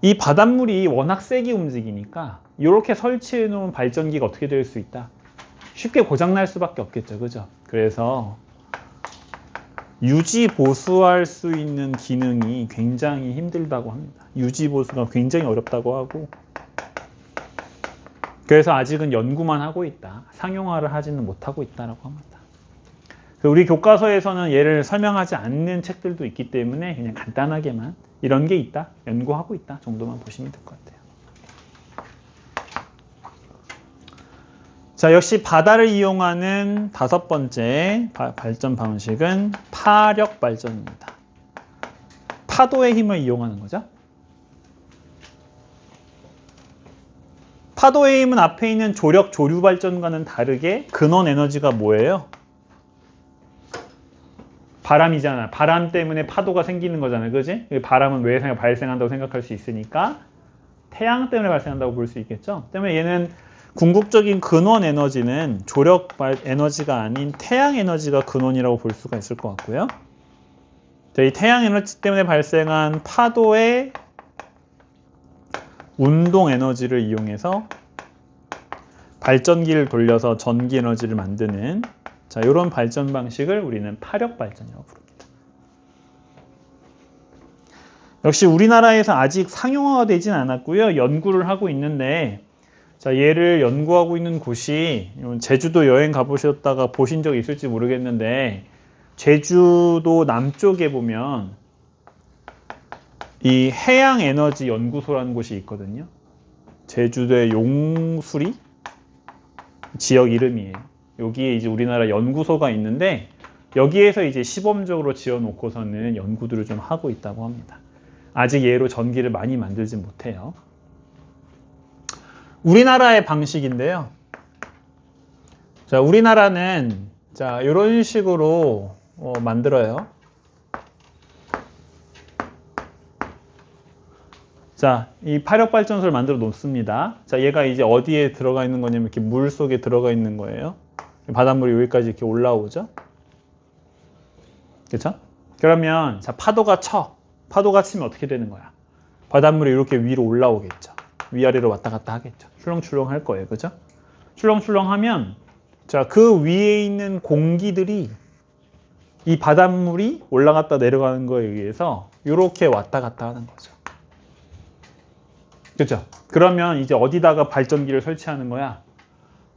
이 바닷물이 워낙 세게 움직이니까 이렇게 설치해 놓은 발전기가 어떻게 될 수 있다? 쉽게 고장날 수밖에 없겠죠. 그죠? 그래서 유지 보수할 수 있는 기능이 굉장히 힘들다고 합니다. 유지 보수가 굉장히 어렵다고 하고, 그래서 아직은 연구만 하고 있다. 상용화를 하지는 못하고 있다라고 합니다. 우리 교과서에서는 얘를 설명하지 않는 책들도 있기 때문에 그냥 간단하게만 이런 게 있다, 연구하고 있다 정도만 보시면 될 것 같아요. 자, 역시 바다를 이용하는 5번째 발전 방식은 파력 발전입니다. 파도의 힘을 이용하는 거죠. 파도의 힘은 앞에 있는 조력, 조류 발전과는 다르게 근원 에너지가 뭐예요? 바람이잖아. 바람 때문에 파도가 생기는 거잖아요. 그지? 바람은 왜 발생한다고 생각할 수 있으니까 태양 때문에 발생한다고 볼 수 있겠죠. 때문에 얘는 궁극적인 근원 에너지는 조력 에너지가 아닌 태양 에너지가 근원이라고 볼 수가 있을 것 같고요. 이 태양 에너지 때문에 발생한 파도의 운동 에너지를 이용해서 발전기를 돌려서 전기 에너지를 만드는, 자, 이런 발전 방식을 우리는 파력 발전이라고 부릅니다. 역시 우리나라에서 아직 상용화가 되진 않았고요. 연구를 하고 있는데, 자, 얘를 연구하고 있는 곳이, 제주도 여행 가보셨다가 보신 적 있을지 모르겠는데, 제주도 남쪽에 보면 이 해양에너지 연구소라는 곳이 있거든요. 제주도의 용수리 지역 이름이에요. 여기에 이제 우리나라 연구소가 있는데, 여기에서 이제 시범적으로 지어놓고서는 연구들을 좀 하고 있다고 합니다. 아직 얘로 전기를 많이 만들지 못해요. 우리나라의 방식인데요. 자, 우리나라는 자, 이런 식으로 만들어요. 자, 이 파력발전소를 만들어 놓습니다. 자, 얘가 이제 어디에 들어가 있는 거냐면 이렇게 물 속에 들어가 있는 거예요. 바닷물이 여기까지 이렇게 올라오죠. 그렇죠? 그러면 자, 파도가 쳐. 파도가 치면 어떻게 되는 거야? 바닷물이 이렇게 위로 올라오겠죠. 위아래로 왔다 갔다 하겠죠. 출렁출렁 할 거예요. 그죠? 출렁출렁 하면, 자, 그 위에 있는 공기들이 이 바닷물이 올라갔다 내려가는 거에 의해서 이렇게 왔다 갔다 하는 거죠. 그죠? 그러면 이제 어디다가 발전기를 설치하는 거야?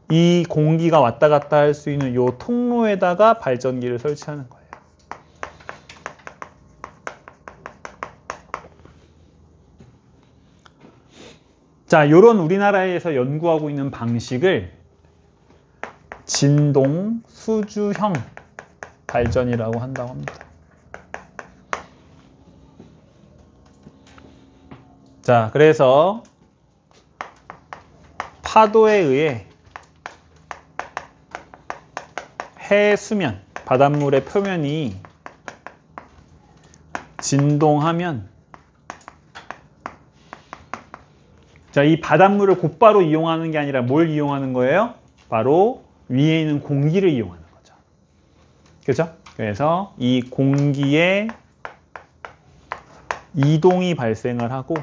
이 공기가 왔다 갔다 할 수 있는 이 통로에다가 발전기를 설치하는 거예요. 자, 요런 우리나라에서 연구하고 있는 방식을 진동 수주형 발전이라고 한다고 합니다. 자, 그래서 파도에 의해 해수면, 바닷물의 표면이 진동하면, 자, 이 바닷물을 곧바로 이용하는 게 아니라 뭘 이용하는 거예요? 바로 위에 있는 공기를 이용하는 거죠. 그렇죠? 그래서 이 공기의 이동이 발생을 하고,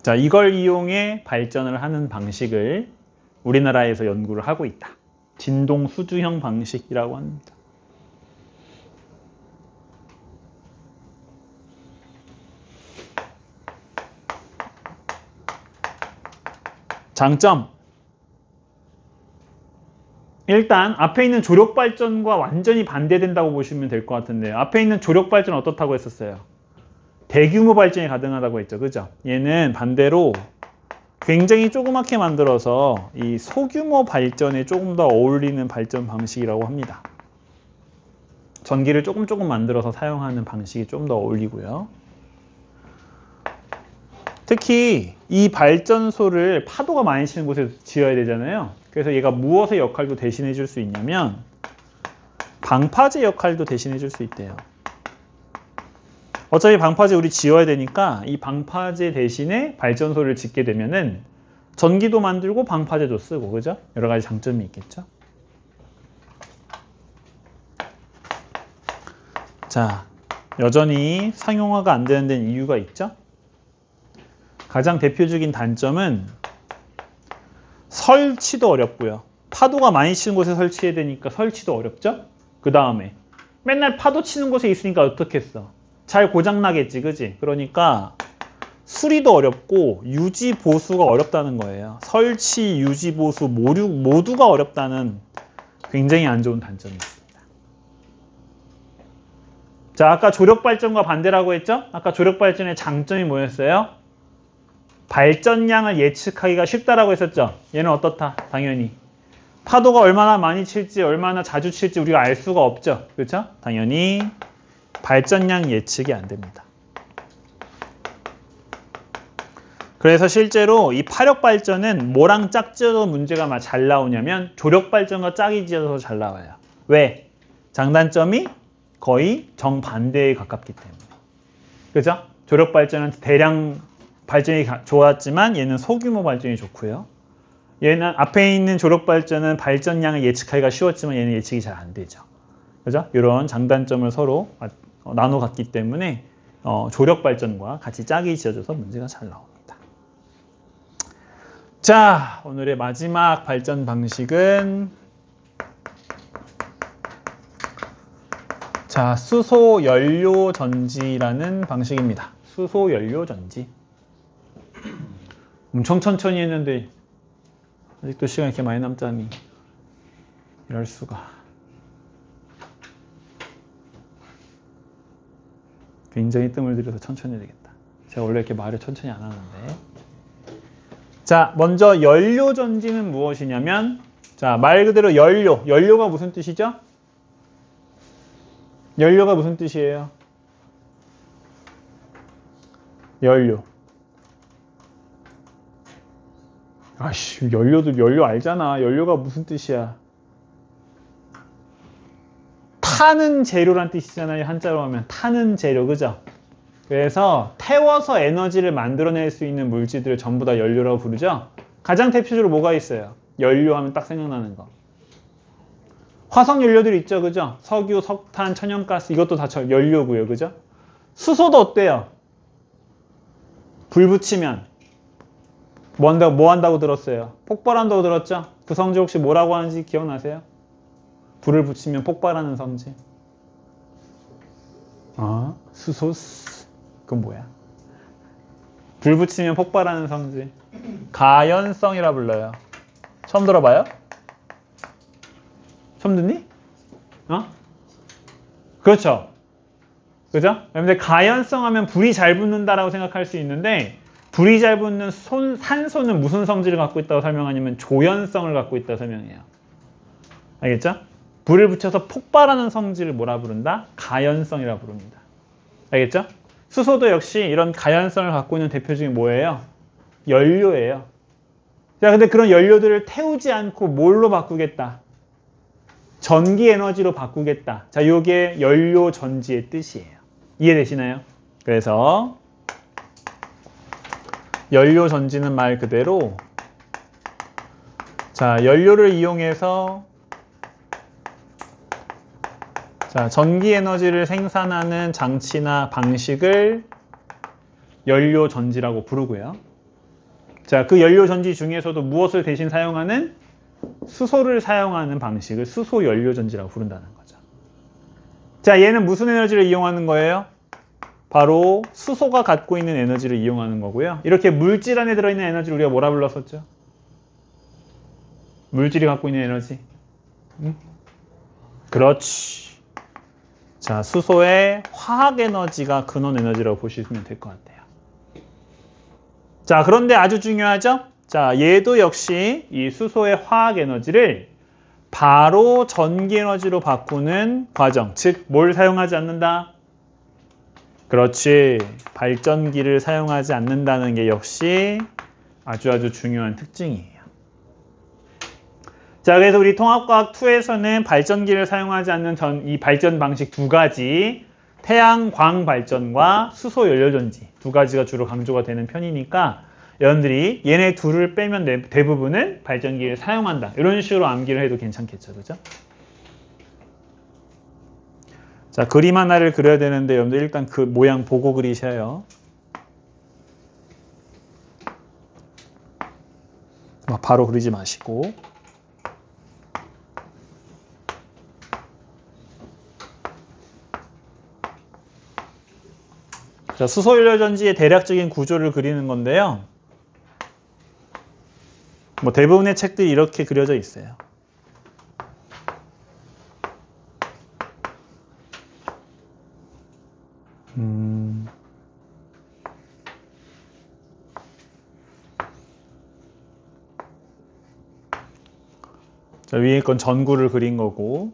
자, 이걸 이용해 발전을 하는 방식을 우리나라에서 연구를 하고 있다. 진동 수주형 방식이라고 합니다. 장점. 일단 앞에 있는 조력발전과 완전히 반대된다고 보시면 될 것 같은데요. 앞에 있는 조력발전 어떻다고 했었어요? 대규모 발전이 가능하다고 했죠. 그죠? 얘는 반대로 굉장히 조그맣게 만들어서 이 소규모 발전에 조금 더 어울리는 발전 방식이라고 합니다. 전기를 조금 만들어서 사용하는 방식이 좀 더 어울리고요. 특히 이 발전소를 파도가 많이 치는 곳에 지어야 되잖아요. 그래서 얘가 무엇의 역할도 대신해 줄 수 있냐면 방파제 역할도 대신해 줄 수 있대요. 어차피 방파제 우리 지어야 되니까 이 방파제 대신에 발전소를 짓게 되면은 전기도 만들고 방파제도 쓰고, 그죠? 여러 가지 장점이 있겠죠. 자, 여전히 상용화가 안 되는 데는 이유가 있죠. 가장 대표적인 단점은 설치도 어렵고요. 파도가 많이 치는 곳에 설치해야 되니까 설치도 어렵죠. 그 다음에 맨날 파도 치는 곳에 있으니까 어떻겠어? 잘 고장나겠지, 그지? 그러니까 수리도 어렵고 유지 보수가 어렵다는 거예요. 설치, 유지 보수 모두가 어렵다는 굉장히 안 좋은 단점이 있습니다. 자, 아까 조력발전과 반대라고 했죠? 아까 조력발전의 장점이 뭐였어요? 발전량을 예측하기가 쉽다라고 했었죠? 얘는 어떻다? 당연히 파도가 얼마나 많이 칠지 얼마나 자주 칠지 우리가 알 수가 없죠. 그렇죠? 당연히 발전량 예측이 안 됩니다. 그래서 실제로 이 파력발전은 뭐랑 짝 지어도 문제가 잘 나오냐면 조력발전과 짝이 지어서 잘 나와요. 왜? 장단점이 거의 정반대에 가깝기 때문에. 그죠? 조력발전은 대량 발전이 좋았지만 얘는 소규모 발전이 좋고요. 얘는 앞에 있는 조력발전은 발전량을 예측하기가 쉬웠지만 얘는 예측이 잘 안 되죠. 그죠? 이런 장단점을 서로 나눠 갖기 때문에 조력발전과 같이 짝이 지어져서 문제가 잘 나옵니다. 자, 오늘의 마지막 발전 방식은 자, 수소 연료 전지라는 방식입니다. 수소 연료 전지. 엄청 천천히 했는데 아직도 시간이 이렇게 많이 남자니 이럴 수가. 굉장히 뜸을 들여서 천천히 해야 되겠다. 제가 원래 이렇게 말을 천천히 안 하는데. 자, 먼저 연료 전지는 무엇이냐면 자, 말 그대로 연료가 무슨 뜻이죠? 연료가 무슨 뜻이에요? 연료. 아씨, 연료 알잖아. 연료가 무슨 뜻이야? 타는 재료란 뜻이잖아요. 한자로 하면 타는 재료, 그죠? 그래서 태워서 에너지를 만들어낼 수 있는 물질들을 전부 다 연료라고 부르죠. 가장 대표적으로 뭐가 있어요? 연료하면 딱 생각나는 거. 화석 연료들 있죠, 그죠? 석유, 석탄, 천연가스 이것도 다 연료고요, 그죠? 수소도 어때요? 불 붙이면 뭐 한다고 들었어요? 폭발한다고 들었죠? 그 성질 혹시 뭐라고 하는지 기억나세요? 불을 붙이면 폭발하는 성질. 수소. 그건 뭐야? 불 붙이면 폭발하는 성질. 가연성이라 불러요. 처음 들어봐요? 처음 듣니? 그렇죠. 그죠? 근데 가연성 하면 불이 잘 붙는다라고 생각할 수 있는데 불이 잘 붙는 산소는 무슨 성질을 갖고 있다고 설명하냐면 조연성을 갖고 있다고 설명해요. 알겠죠? 불을 붙여서 폭발하는 성질을 뭐라 부른다? 가연성이라 부릅니다. 알겠죠? 수소도 역시 이런 가연성을 갖고 있는 대표적인 뭐예요? 연료예요. 자, 근데 그런 연료들을 태우지 않고 뭘로 바꾸겠다? 전기 에너지로 바꾸겠다. 자, 요게 연료 전지의 뜻이에요. 이해되시나요? 그래서 연료 전지는 말 그대로 자, 연료를 이용해서 자, 전기 에너지를 생산하는 장치나 방식을 연료 전지라고 부르고요. 자, 그 연료 전지 중에서도 무엇을 대신 사용하는? 수소를 사용하는 방식을 수소 연료 전지라고 부른다는 거죠. 자, 얘는 무슨 에너지를 이용하는 거예요? 바로 수소가 갖고 있는 에너지를 이용하는 거고요. 이렇게 물질 안에 들어있는 에너지를 우리가 뭐라 불렀었죠? 물질이 갖고 있는 에너지. 응? 그렇지. 자, 수소의 화학 에너지가 근원 에너지라고 보시면 될 것 같아요. 자, 그런데 아주 중요하죠? 자, 얘도 역시 이 수소의 화학 에너지를 바로 전기 에너지로 바꾸는 과정. 즉, 뭘 사용하지 않는다? 그렇지. 발전기를 사용하지 않는다는 게 역시 아주 중요한 특징이에요. 자, 그래서 우리 통합과학 2에서는 발전기를 사용하지 않는 이 발전 방식 두 가지, 태양광 발전과 수소 연료전지 두 가지가 주로 강조가 되는 편이니까 여러분들이 얘네 둘을 빼면 대부분은 발전기를 사용한다. 이런 식으로 암기를 해도 괜찮겠죠, 그죠? 자, 그림 하나를 그려야 되는데 여러분들 일단 그 모양 보고 그리셔요. 바로 그리지 마시고. 자, 수소연료전지의 대략적인 구조를 그리는 건데요. 뭐 대부분의 책들이 이렇게 그려져 있어요. 자, 위에 건 전구를 그린 거고.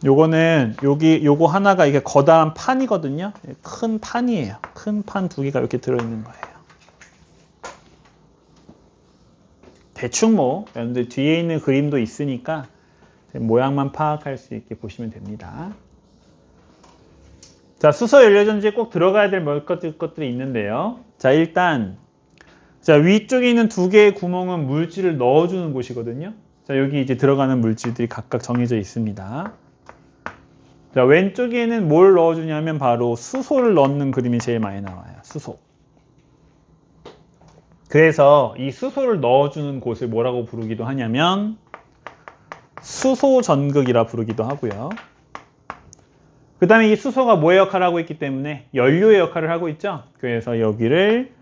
요거는 요거 하나가 이게 거대한 판이거든요. 큰 판이에요. 큰 판 두 개가 이렇게 들어있는 거예요. 대충 뭐 여러분들 뒤에 있는 그림도 있으니까 모양만 파악할 수 있게 보시면 됩니다. 자, 수소 연료전지에 꼭 들어가야 될 몇 것들이 있는데요. 자, 일단 자, 위쪽에 있는 두 개의 구멍은 물질을 넣어주는 곳이거든요. 자, 여기 이제 들어가는 물질들이 각각 정해져 있습니다. 자, 왼쪽에는 뭘 넣어주냐면 바로 수소를 넣는 그림이 제일 많이 나와요. 수소. 그래서 이 수소를 넣어주는 곳을 뭐라고 부르기도 하냐면 수소전극이라 부르기도 하고요. 그 다음에 이 수소가 뭐의 역할을 하고 있기 때문에 연료의 역할을 하고 있죠. 그래서 여기를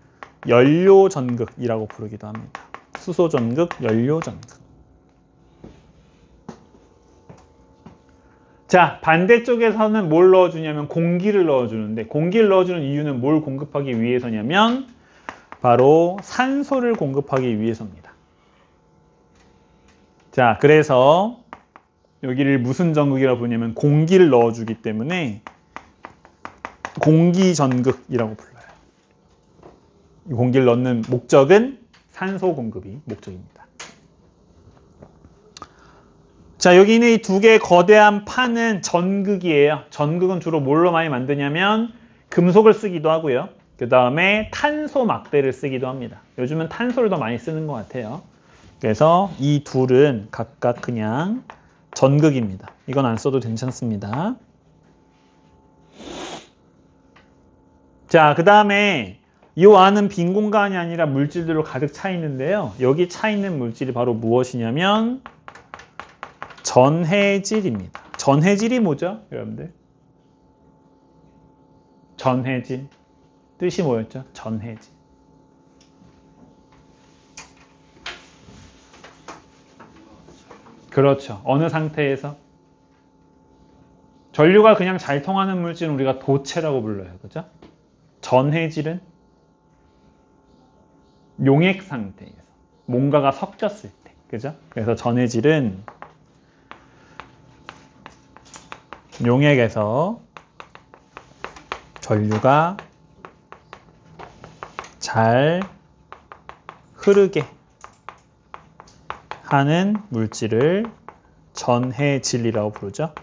연료전극이라고 부르기도 합니다. 수소전극, 연료전극. 자, 반대쪽에서는 뭘 넣어주냐면 공기를 넣어주는데 공기를 넣어주는 이유는 뭘 공급하기 위해서냐면 바로 산소를 공급하기 위해서입니다. 자, 그래서 여기를 무슨 전극이라고 부르냐면 공기를 넣어주기 때문에 공기전극이라고 불러요. 이 공기를 넣는 목적은 산소 공급이 목적입니다. 자, 여기 있는 이 두 개의 거대한 판은 전극이에요. 전극은 주로 뭘로 많이 만드냐면 금속을 쓰기도 하고요. 그 다음에 탄소 막대를 쓰기도 합니다. 요즘은 탄소를 더 많이 쓰는 것 같아요. 그래서 이 둘은 각각 그냥 전극입니다. 이건 안 써도 괜찮습니다. 자, 그 다음에 이 안은 빈 공간이 아니라 물질들로 가득 차 있는데요. 여기 차 있는 물질이 바로 무엇이냐면 전해질입니다. 전해질이 뭐죠, 여러분들? 전해질. 뜻이 뭐였죠? 전해질. 그렇죠. 어느 상태에서? 전류가 그냥 잘 통하는 물질은 우리가 도체라고 불러요. 그죠? 전해질은 용액 상태에서. 뭔가가 섞였을 때. 그죠? 그래서 전해질은 용액에서 전류가 잘 흐르게 하는 물질을 전해질이라고 부르죠.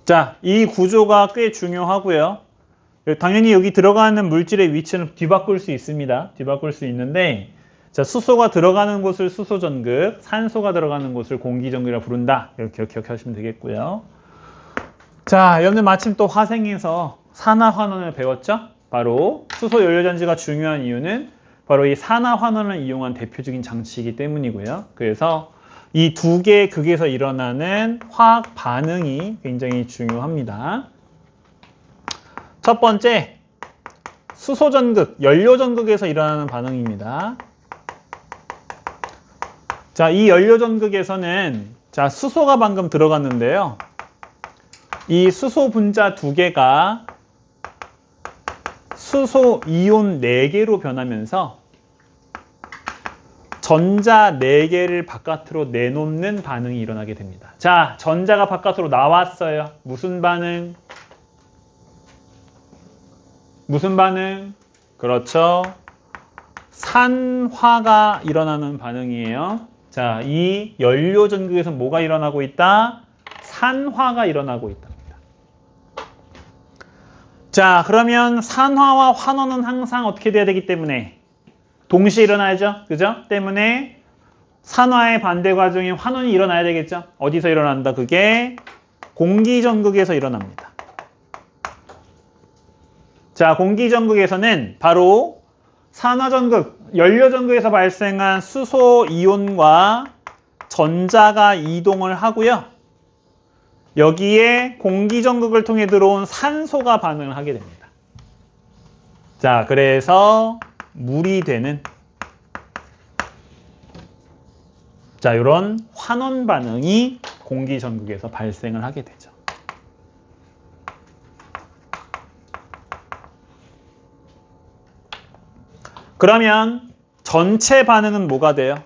자, 이 구조가 꽤 중요하고요. 당연히 여기 들어가는 물질의 위치는 뒤바꿀 수 있습니다. 뒤바꿀 수 있는데 자, 수소가 들어가는 곳을 수소전극, 산소가 들어가는 곳을 공기전극이라고 부른다. 이렇게 기억하시면 되겠고요. 자, 여러분들 마침 또 화생에서 산화환원을 배웠죠? 바로 수소 연료전지가 중요한 이유는 바로 이 산화환원을 이용한 대표적인 장치이기 때문이고요. 그래서 이 두 개의 극에서 일어나는 화학 반응이 굉장히 중요합니다. 첫 번째, 수소전극, 연료전극에서 일어나는 반응입니다. 자, 이 연료전극에서는 자, 수소가 방금 들어갔는데요. 이 수소 분자 두 개가 수소 이온 4개로 변하면서 전자 4개를 바깥으로 내놓는 반응이 일어나게 됩니다. 자, 전자가 바깥으로 나왔어요. 무슨 반응? 무슨 반응? 그렇죠. 산화가 일어나는 반응이에요. 자, 이 연료전극에서 뭐가 일어나고 있다? 산화가 일어나고 있답니다. 자, 그러면 산화와 환원은 항상 어떻게 돼야 되기 때문에 동시에 일어나야죠. 그죠? 때문에 산화의 반대 과정인 환원이 일어나야 되겠죠. 어디서 일어난다? 그게 공기전극에서 일어납니다. 자, 공기전극에서는 바로 산화전극, 연료전극에서 발생한 수소 이온과 전자가 이동을 하고요. 여기에 공기전극을 통해 들어온 산소가 반응을 하게 됩니다. 자, 그래서 물이 되는 자, 이런 환원 반응이 공기전극에서 발생을 하게 되죠. 그러면 전체 반응은 뭐가 돼요?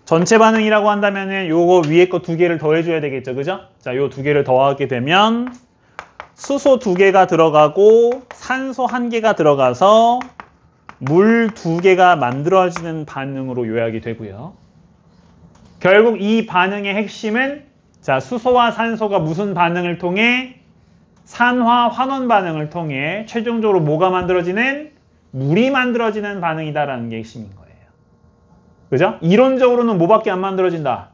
전체 반응이라고 한다면은 요거 위에 거 두 개를 더해줘야 되겠죠. 그죠? 자, 요 두 개를 더하게 되면 수소 두 개가 들어가고 산소 한 개가 들어가서 물 두 개가 만들어지는 반응으로 요약이 되고요. 결국 이 반응의 핵심은 자, 수소와 산소가 무슨 반응을 통해 산화 환원 반응을 통해 최종적으로 뭐가 만들어지는? 물이 만들어지는 반응이다라는 게 핵심인 거예요. 그죠? 이론적으로는 뭐밖에 안 만들어진다?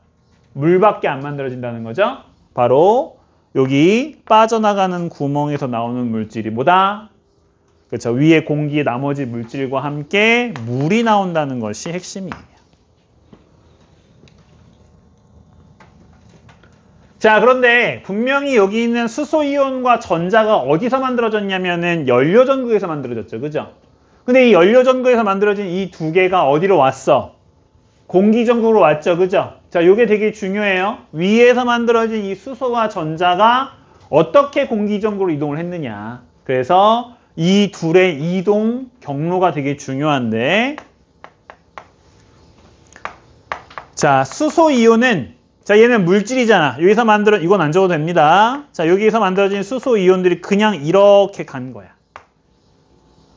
물밖에 안 만들어진다는 거죠. 바로 여기 빠져나가는 구멍에서 나오는 물질이 뭐다? 그렇죠. 위에 공기의 나머지 물질과 함께 물이 나온다는 것이 핵심이에요. 자, 그런데 분명히 여기 있는 수소이온과 전자가 어디서 만들어졌냐면은 연료전극에서 만들어졌죠. 그죠? 근데 이 연료전극에서 만들어진 이 두 개가 어디로 왔어? 공기전극으로 왔죠. 그죠? 자, 요게 되게 중요해요. 위에서 만들어진 이 수소와 전자가 어떻게 공기전극으로 이동을 했느냐. 그래서 이 둘의 이동 경로가 되게 중요한데 자, 수소이온은 자, 얘는 물질이잖아. 여기서 이건 안 적어도 됩니다. 자, 여기서 만들어진 수소이온들이 그냥 이렇게 간 거야.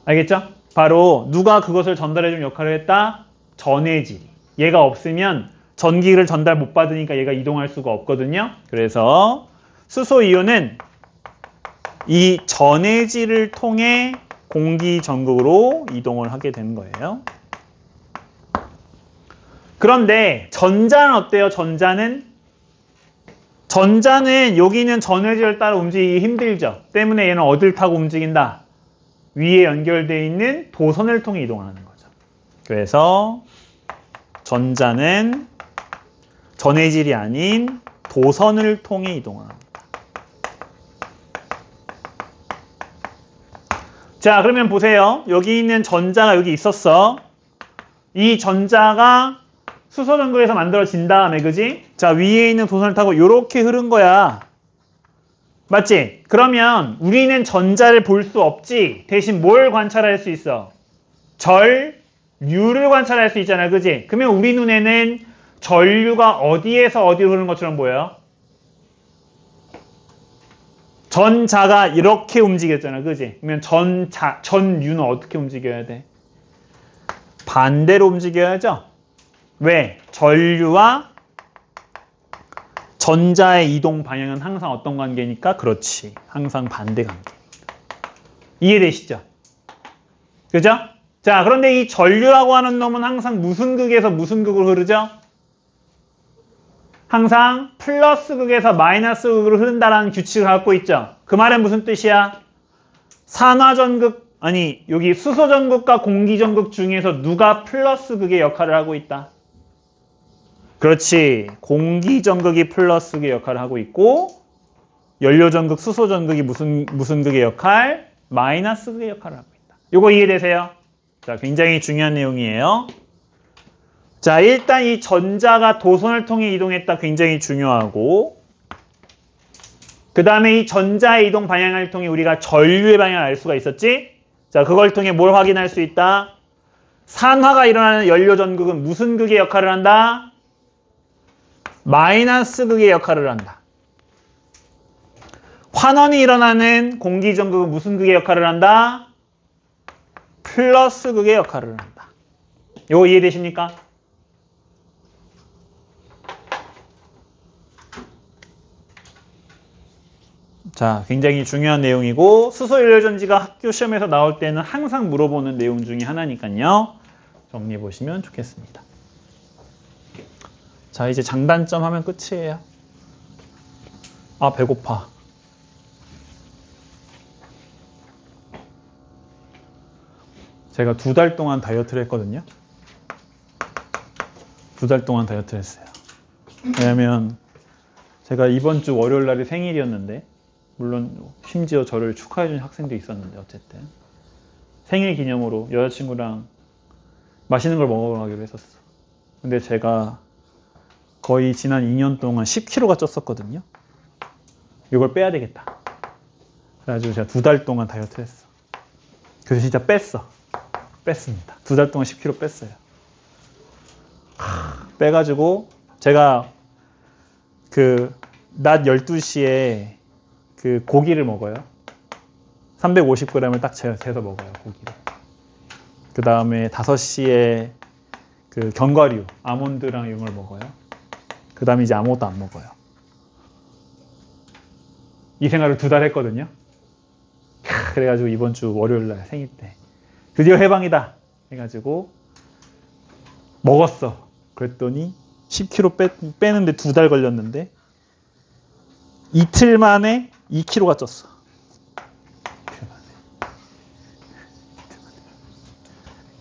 알겠죠? 바로 누가 그것을 전달해준 역할을 했다? 전해질이. 얘가 없으면 전기를 전달 못 받으니까 얘가 이동할 수가 없거든요. 그래서 수소이온은 이 전해질을 통해 공기전극으로 이동을 하게 되는 거예요. 그런데 전자는 어때요? 전자는 여기 있는 전해질을 따라 움직이기 힘들죠. 때문에 얘는 어딜 타고 움직인다? 위에 연결되어 있는 도선을 통해 이동하는 거죠. 그래서 전자는 전해질이 아닌 도선을 통해 이동을 합니다. 자, 그러면 보세요. 여기 있는 전자가 여기 있었어. 이 전자가 수소전극에서 만들어진 다음에, 그지? 자, 위에 있는 도선을 타고 이렇게 흐른 거야. 맞지? 그러면 우리는 전자를 볼 수 없지. 대신 뭘 관찰할 수 있어? 전류를 관찰할 수 있잖아. 그지? 그러면 우리 눈에는 전류가 어디에서 어디로 흐르는 것처럼 보여요? 전자가 이렇게 움직였잖아. 그지? 그러면 전류는 어떻게 움직여야 돼? 반대로 움직여야죠. 왜? 전류와 전자의 이동 방향은 항상 어떤 관계니까? 그렇지. 항상 반대 관계. 이해되시죠? 그죠? 자, 그런데 이 전류라고 하는 놈은 항상 무슨 극에서 무슨 극으로 흐르죠? 항상 플러스 극에서 마이너스 극으로 흐른다라는 규칙을 갖고 있죠. 그 말은 무슨 뜻이야? 산화전극, 아니 여기 수소전극과 공기전극 중에서 누가 플러스 극의 역할을 하고 있다? 그렇지. 공기전극이 플러스 극의 역할을 하고 있고 연료전극, 수소전극이 무슨 극의 역할? 마이너스 극의 역할을 하고 있다. 이거 이해되세요? 자, 굉장히 중요한 내용이에요. 자, 일단 이 전자가 도선을 통해 이동했다. 굉장히 중요하고 그 다음에 이 전자의 이동 방향을 통해 우리가 전류의 방향을 알 수가 있었지? 자, 그걸 통해 뭘 확인할 수 있다? 산화가 일어나는 연료전극은 무슨 극의 역할을 한다? 마이너스 극의 역할을 한다. 환원이 일어나는 공기전극은 무슨 극의 역할을 한다? 플러스 극의 역할을 한다. 이거 이해되십니까? 자, 굉장히 중요한 내용이고 수소 연료전지가 학교 시험에서 나올 때는 항상 물어보는 내용 중에 하나니까요. 정리해 보시면 좋겠습니다. 자, 이제 장단점 하면 끝이에요. 아, 배고파. 제가 2달 동안 다이어트를 했거든요. 2달 동안 다이어트를 했어요. 왜냐면 제가 이번 주 월요일 날이 생일이었는데, 물론 심지어 저를 축하해준 학생도 있었는데, 어쨌든 생일 기념으로 여자친구랑 맛있는 걸 먹으러 가기로 했었어. 근데 제가 거의 지난 2년 동안 10kg가 쪘었거든요. 이걸 빼야 되겠다. 그래가지고 제가 2달 동안 다이어트를 했어. 그래서 진짜 뺐습니다. 2달 동안 10kg 뺐어요. 빼가지고 제가 낮 12시에 그 고기를 먹어요. 350g을 딱 재서 먹어요, 고기를. 그 다음에 5시에 그 견과류, 아몬드랑 이런 걸 먹어요. 그 다음에 이제 아무것도 안 먹어요. 이 생활을 2달 했거든요. 그래가지고 이번 주 월요일 날 생일 때 드디어 해방이다 해가지고 먹었어. 그랬더니 10kg 빼는데 2달 걸렸는데 이틀 만에 2kg가 쪘어.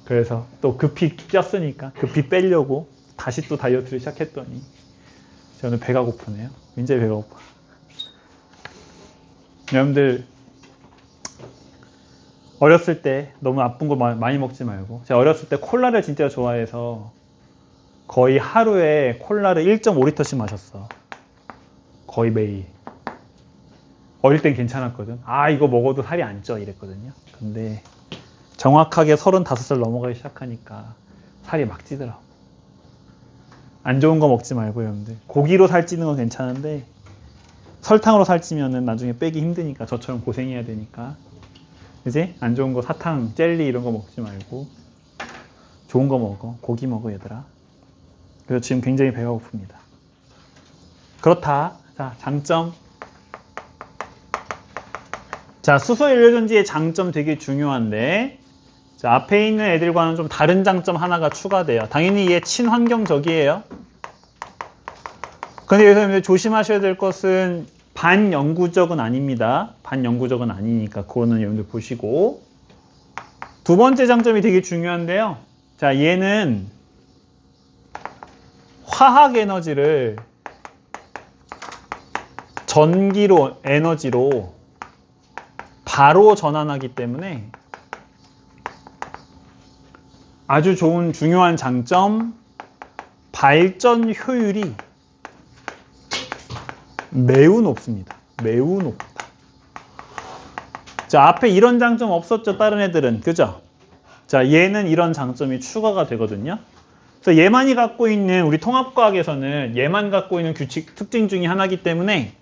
그래서 또 급히 쪘으니까 급히 빼려고 다시 또 다이어트를 시작했더니 저는 배가 고프네요. 굉장히 배가 고파. 여러분들 어렸을 때 너무 나쁜 거 많이 먹지 말고, 제가 어렸을 때 콜라를 진짜 좋아해서 거의 하루에 콜라를 1.5리터씩 마셨어. 거의 매일. 어릴 땐 괜찮았거든. 아, 이거 먹어도 살이 안 쪄 이랬거든요. 근데 정확하게 35살 넘어가기 시작하니까 살이 막 찌더라고. 안 좋은 거 먹지 말고 여러분들. 고기로 살찌는 건 괜찮은데 설탕으로 살찌면은 나중에 빼기 힘드니까, 저처럼 고생해야 되니까. 그지? 안 좋은 거, 사탕, 젤리 이런 거 먹지 말고 좋은 거 먹어. 고기 먹어, 얘들아. 그래서 지금 굉장히 배가 고픕니다. 그렇다. 자, 장점. 자, 수소 연료전지의 장점 되게 중요한데, 자, 앞에 있는 애들과는 좀 다른 장점 하나가 추가돼요. 당연히 얘 친환경적이에요. 근데 여기서 조심하셔야 될 것은 반영구적은 아닙니다. 반영구적은 아니니까 그거는 여러분들 보시고. 두 번째 장점이 되게 중요한데요. 자, 얘는 화학 에너지를 전기로, 에너지로 바로 전환하기 때문에 아주 좋은 중요한 장점, 발전 효율이 매우 높습니다. 매우 높다. 자, 앞에 이런 장점 없었죠, 다른 애들은. 그죠? 자, 얘는 이런 장점이 추가가 되거든요. 그래서 얘만이 갖고 있는, 우리 통합과학에서는 얘만 갖고 있는 규칙, 특징 중에 하나이기 때문에,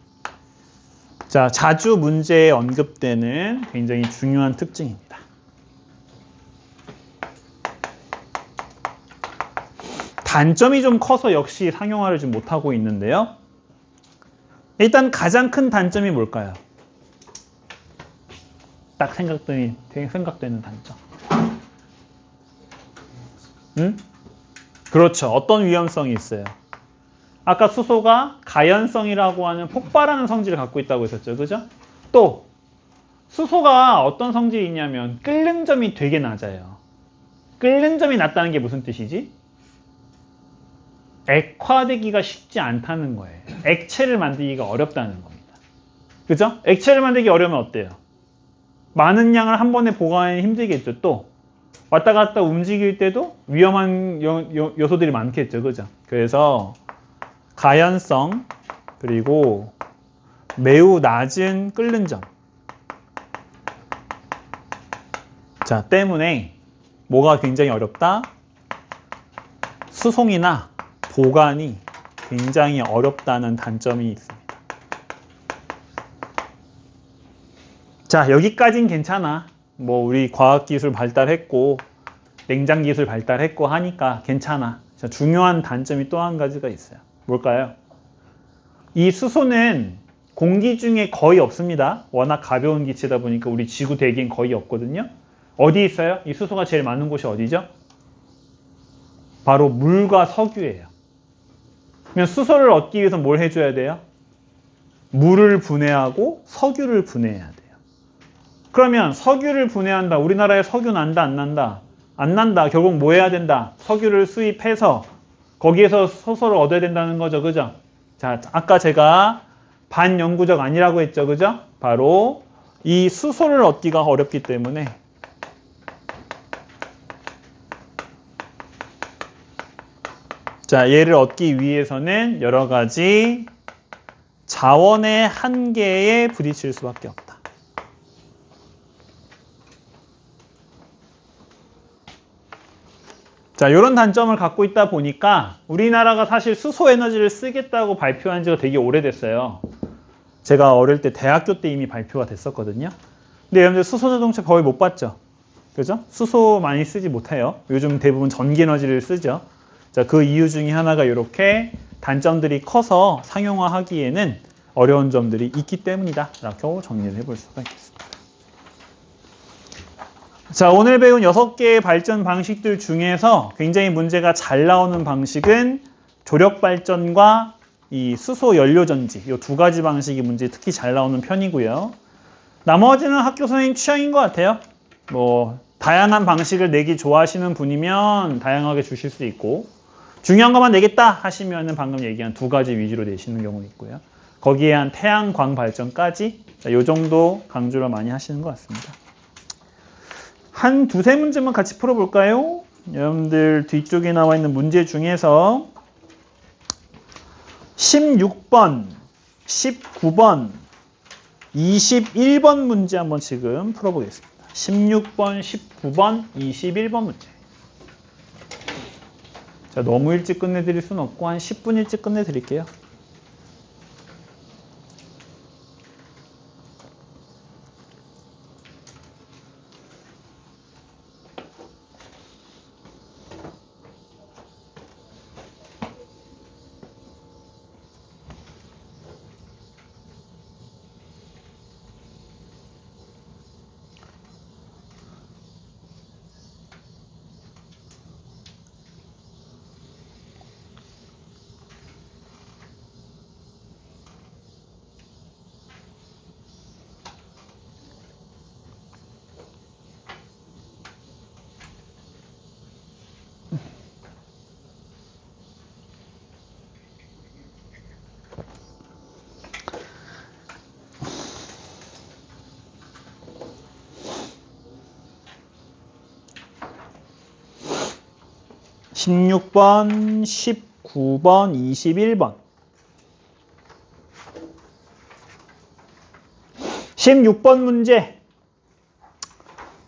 자, 자주 문제에 언급되는 굉장히 중요한 특징입니다. 단점이 좀 커서 역시 상용화를 좀 못하고 있는데요. 일단 가장 큰 단점이 뭘까요? 딱 생각되는 단점. 응? 그렇죠. 어떤 위험성이 있어요? 아까 수소가 가연성이라고 하는 폭발하는 성질을 갖고 있다고 했었죠. 그죠? 또 수소가 어떤 성질이 있냐면 끓는 점이 되게 낮아요. 끓는 점이 낮다는 게 무슨 뜻이지? 액화되기가 쉽지 않다는 거예요. 액체를 만들기가 어렵다는 겁니다. 그죠? 액체를 만들기 어려우면 어때요? 많은 양을 한 번에 보관하기 힘들겠죠. 또 왔다 갔다 움직일 때도 위험한 요소들이 많겠죠. 그죠? 그래서 가연성, 그리고 매우 낮은 끓는 점. 자, 때문에 뭐가 굉장히 어렵다? 수송이나 보관이 굉장히 어렵다는 단점이 있습니다. 자, 여기까진 괜찮아. 뭐 우리 과학기술 발달했고 냉장기술 발달했고 하니까 괜찮아. 자, 중요한 단점이 또 한 가지가 있어요. 뭘까요? 이 수소는 공기 중에 거의 없습니다. 워낙 가벼운 기체다 보니까 우리 지구 대기엔 거의 없거든요. 어디 있어요? 이 수소가 제일 많은 곳이 어디죠? 바로 물과 석유예요. 그러면 수소를 얻기 위해서 뭘 해줘야 돼요? 물을 분해하고 석유를 분해해야 돼요. 그러면 석유를 분해한다. 우리나라에 석유 난다, 안 난다? 안 난다. 결국 뭐 해야 된다? 석유를 수입해서 거기에서 수소를 얻어야 된다는 거죠. 그죠? 자, 아까 제가 반영구적 아니라고 했죠. 그죠? 바로 이 수소를 얻기가 어렵기 때문에 자, 얘를 얻기 위해서는 여러 가지 자원의 한계에 부딪힐 수밖에 없다. 자, 이런 단점을 갖고 있다 보니까 우리나라가 사실 수소 에너지를 쓰겠다고 발표한 지가 되게 오래됐어요. 제가 어릴 때 대학교 때 이미 발표가 됐었거든요. 근데 여러분들 수소 자동차 거의 못 봤죠? 그죠? 수소 많이 쓰지 못해요. 요즘 대부분 전기 에너지를 쓰죠. 자, 그 이유 중에 하나가 이렇게 단점들이 커서 상용화하기에는 어려운 점들이 있기 때문이다. 라고 정리를 해볼 수가 있겠습니다. 자, 오늘 배운 6개의 발전 방식들 중에서 굉장히 문제가 잘 나오는 방식은 조력발전과 이 수소 연료전지 이 두 가지 방식이 문제 특히 잘 나오는 편이고요. 나머지는 학교 선생님 취향인 것 같아요. 뭐 다양한 방식을 내기 좋아하시는 분이면 다양하게 주실 수 있고 중요한 것만 내겠다 하시면은 방금 얘기한 두 가지 위주로 내시는 경우 있고요. 거기에 한 태양광 발전까지 이 정도 강조를 많이 하시는 것 같습니다. 한 두세 문제만 같이 풀어볼까요? 여러분들 뒤쪽에 나와 있는 문제 중에서 16번, 19번, 21번 문제 한번 지금 풀어보겠습니다. 16번, 19번, 21번 문제. 자, 너무 일찍 끝내드릴 수는 없고 한 10분 일찍 끝내드릴게요. (16번) (19번) (21번) 16번 문제.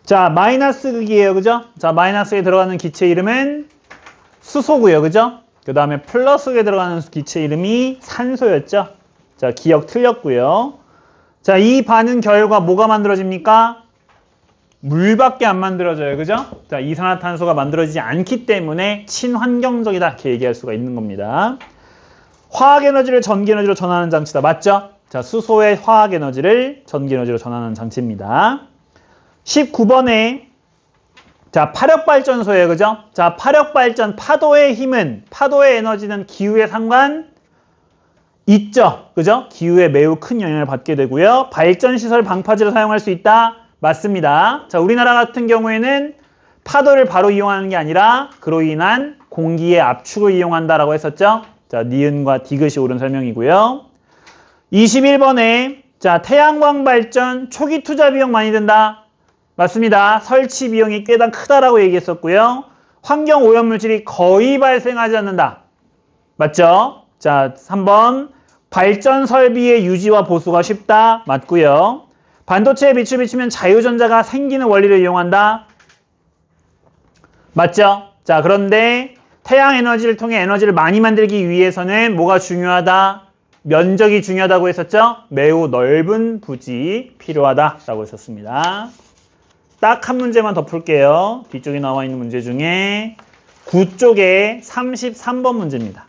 자, 마이너스 극이에요. 그죠? 자, 마이너스에 들어가는 기체 이름은 수소고요. 그죠? 그 다음에 플러스에 들어가는 기체 이름이 산소였죠. 자, 기억 틀렸고요. 자, 이 반응 결과 뭐가 만들어집니까? 물밖에 안 만들어져요. 그죠? 자, 이산화탄소가 만들어지지 않기 때문에 친환경적이다. 이렇게 얘기할 수가 있는 겁니다. 화학에너지를 전기에너지로 전환하는 장치다. 맞죠? 자, 수소의 화학에너지를 전기에너지로 전환하는 장치입니다. 19번에 자, 파력발전소예요. 그죠? 자, 파력발전, 파도의 힘은, 파도의 에너지는 기후에 상관 있죠. 그죠? 기후에 매우 큰 영향을 받게 되고요. 발전시설 방파제로 사용할 수 있다. 맞습니다. 자, 우리나라 같은 경우에는 파도를 바로 이용하는 게 아니라 그로 인한 공기의 압축을 이용한다라고 했었죠. 자, 니은과 디귿이 옳은 설명이고요. 21번에 자, 태양광 발전 초기 투자 비용 많이 든다. 맞습니다. 설치 비용이 꽤나 크다라고 얘기했었고요. 환경 오염물질이 거의 발생하지 않는다. 맞죠? 자, 3번 발전 설비의 유지와 보수가 쉽다. 맞고요. 반도체에 빛을 비추면 자유전자가 생기는 원리를 이용한다. 맞죠? 자, 그런데 태양 에너지를 통해 에너지를 많이 만들기 위해서는 뭐가 중요하다? 면적이 중요하다고 했었죠? 매우 넓은 부지 필요하다라고 했었습니다. 딱 한 문제만 더 풀게요. 뒤쪽에 나와 있는 문제 중에 9쪽에 33번 문제입니다.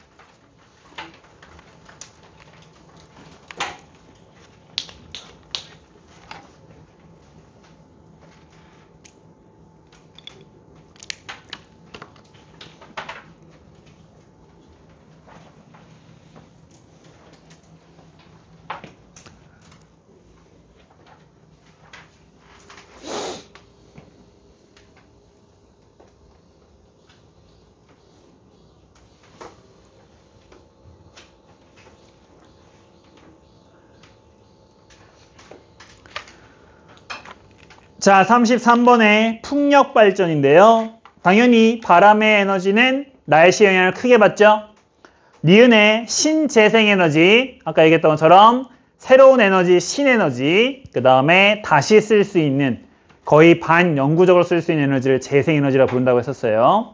자, 33번에 풍력 발전인데요. 당연히 바람의 에너지는 날씨 영향을 크게 받죠. 니은의 신재생에너지, 아까 얘기했던 것처럼 새로운 에너지, 신에너지, 그 다음에 다시 쓸 수 있는 거의 반영구적으로 쓸 수 있는 에너지를 재생에너지라고 부른다고 했었어요.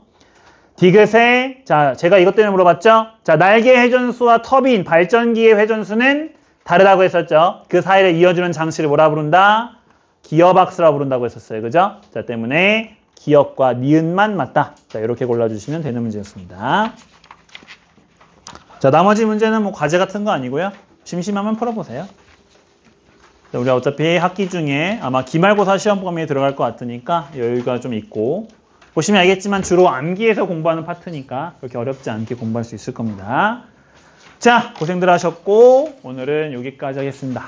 디귿의, 자, 제가 이것 때문에 물어봤죠? 자, 날개 회전수와 터빈, 발전기의 회전수는 다르다고 했었죠? 그 사이를 이어주는 장치를 뭐라 부른다? 기어박스라고 부른다고 했었어요. 그죠? 자, 때문에 기역과 니은만 맞다. 자, 이렇게 골라주시면 되는 문제였습니다. 자, 나머지 문제는 뭐 과제 같은 거 아니고요. 심심하면 풀어보세요. 자, 우리 어차피 학기 중에 아마 기말고사 시험 범위에 들어갈 것 같으니까 여유가 좀 있고, 보시면 알겠지만 주로 암기해서 공부하는 파트니까 그렇게 어렵지 않게 공부할 수 있을 겁니다. 자, 고생들 하셨고 오늘은 여기까지 하겠습니다.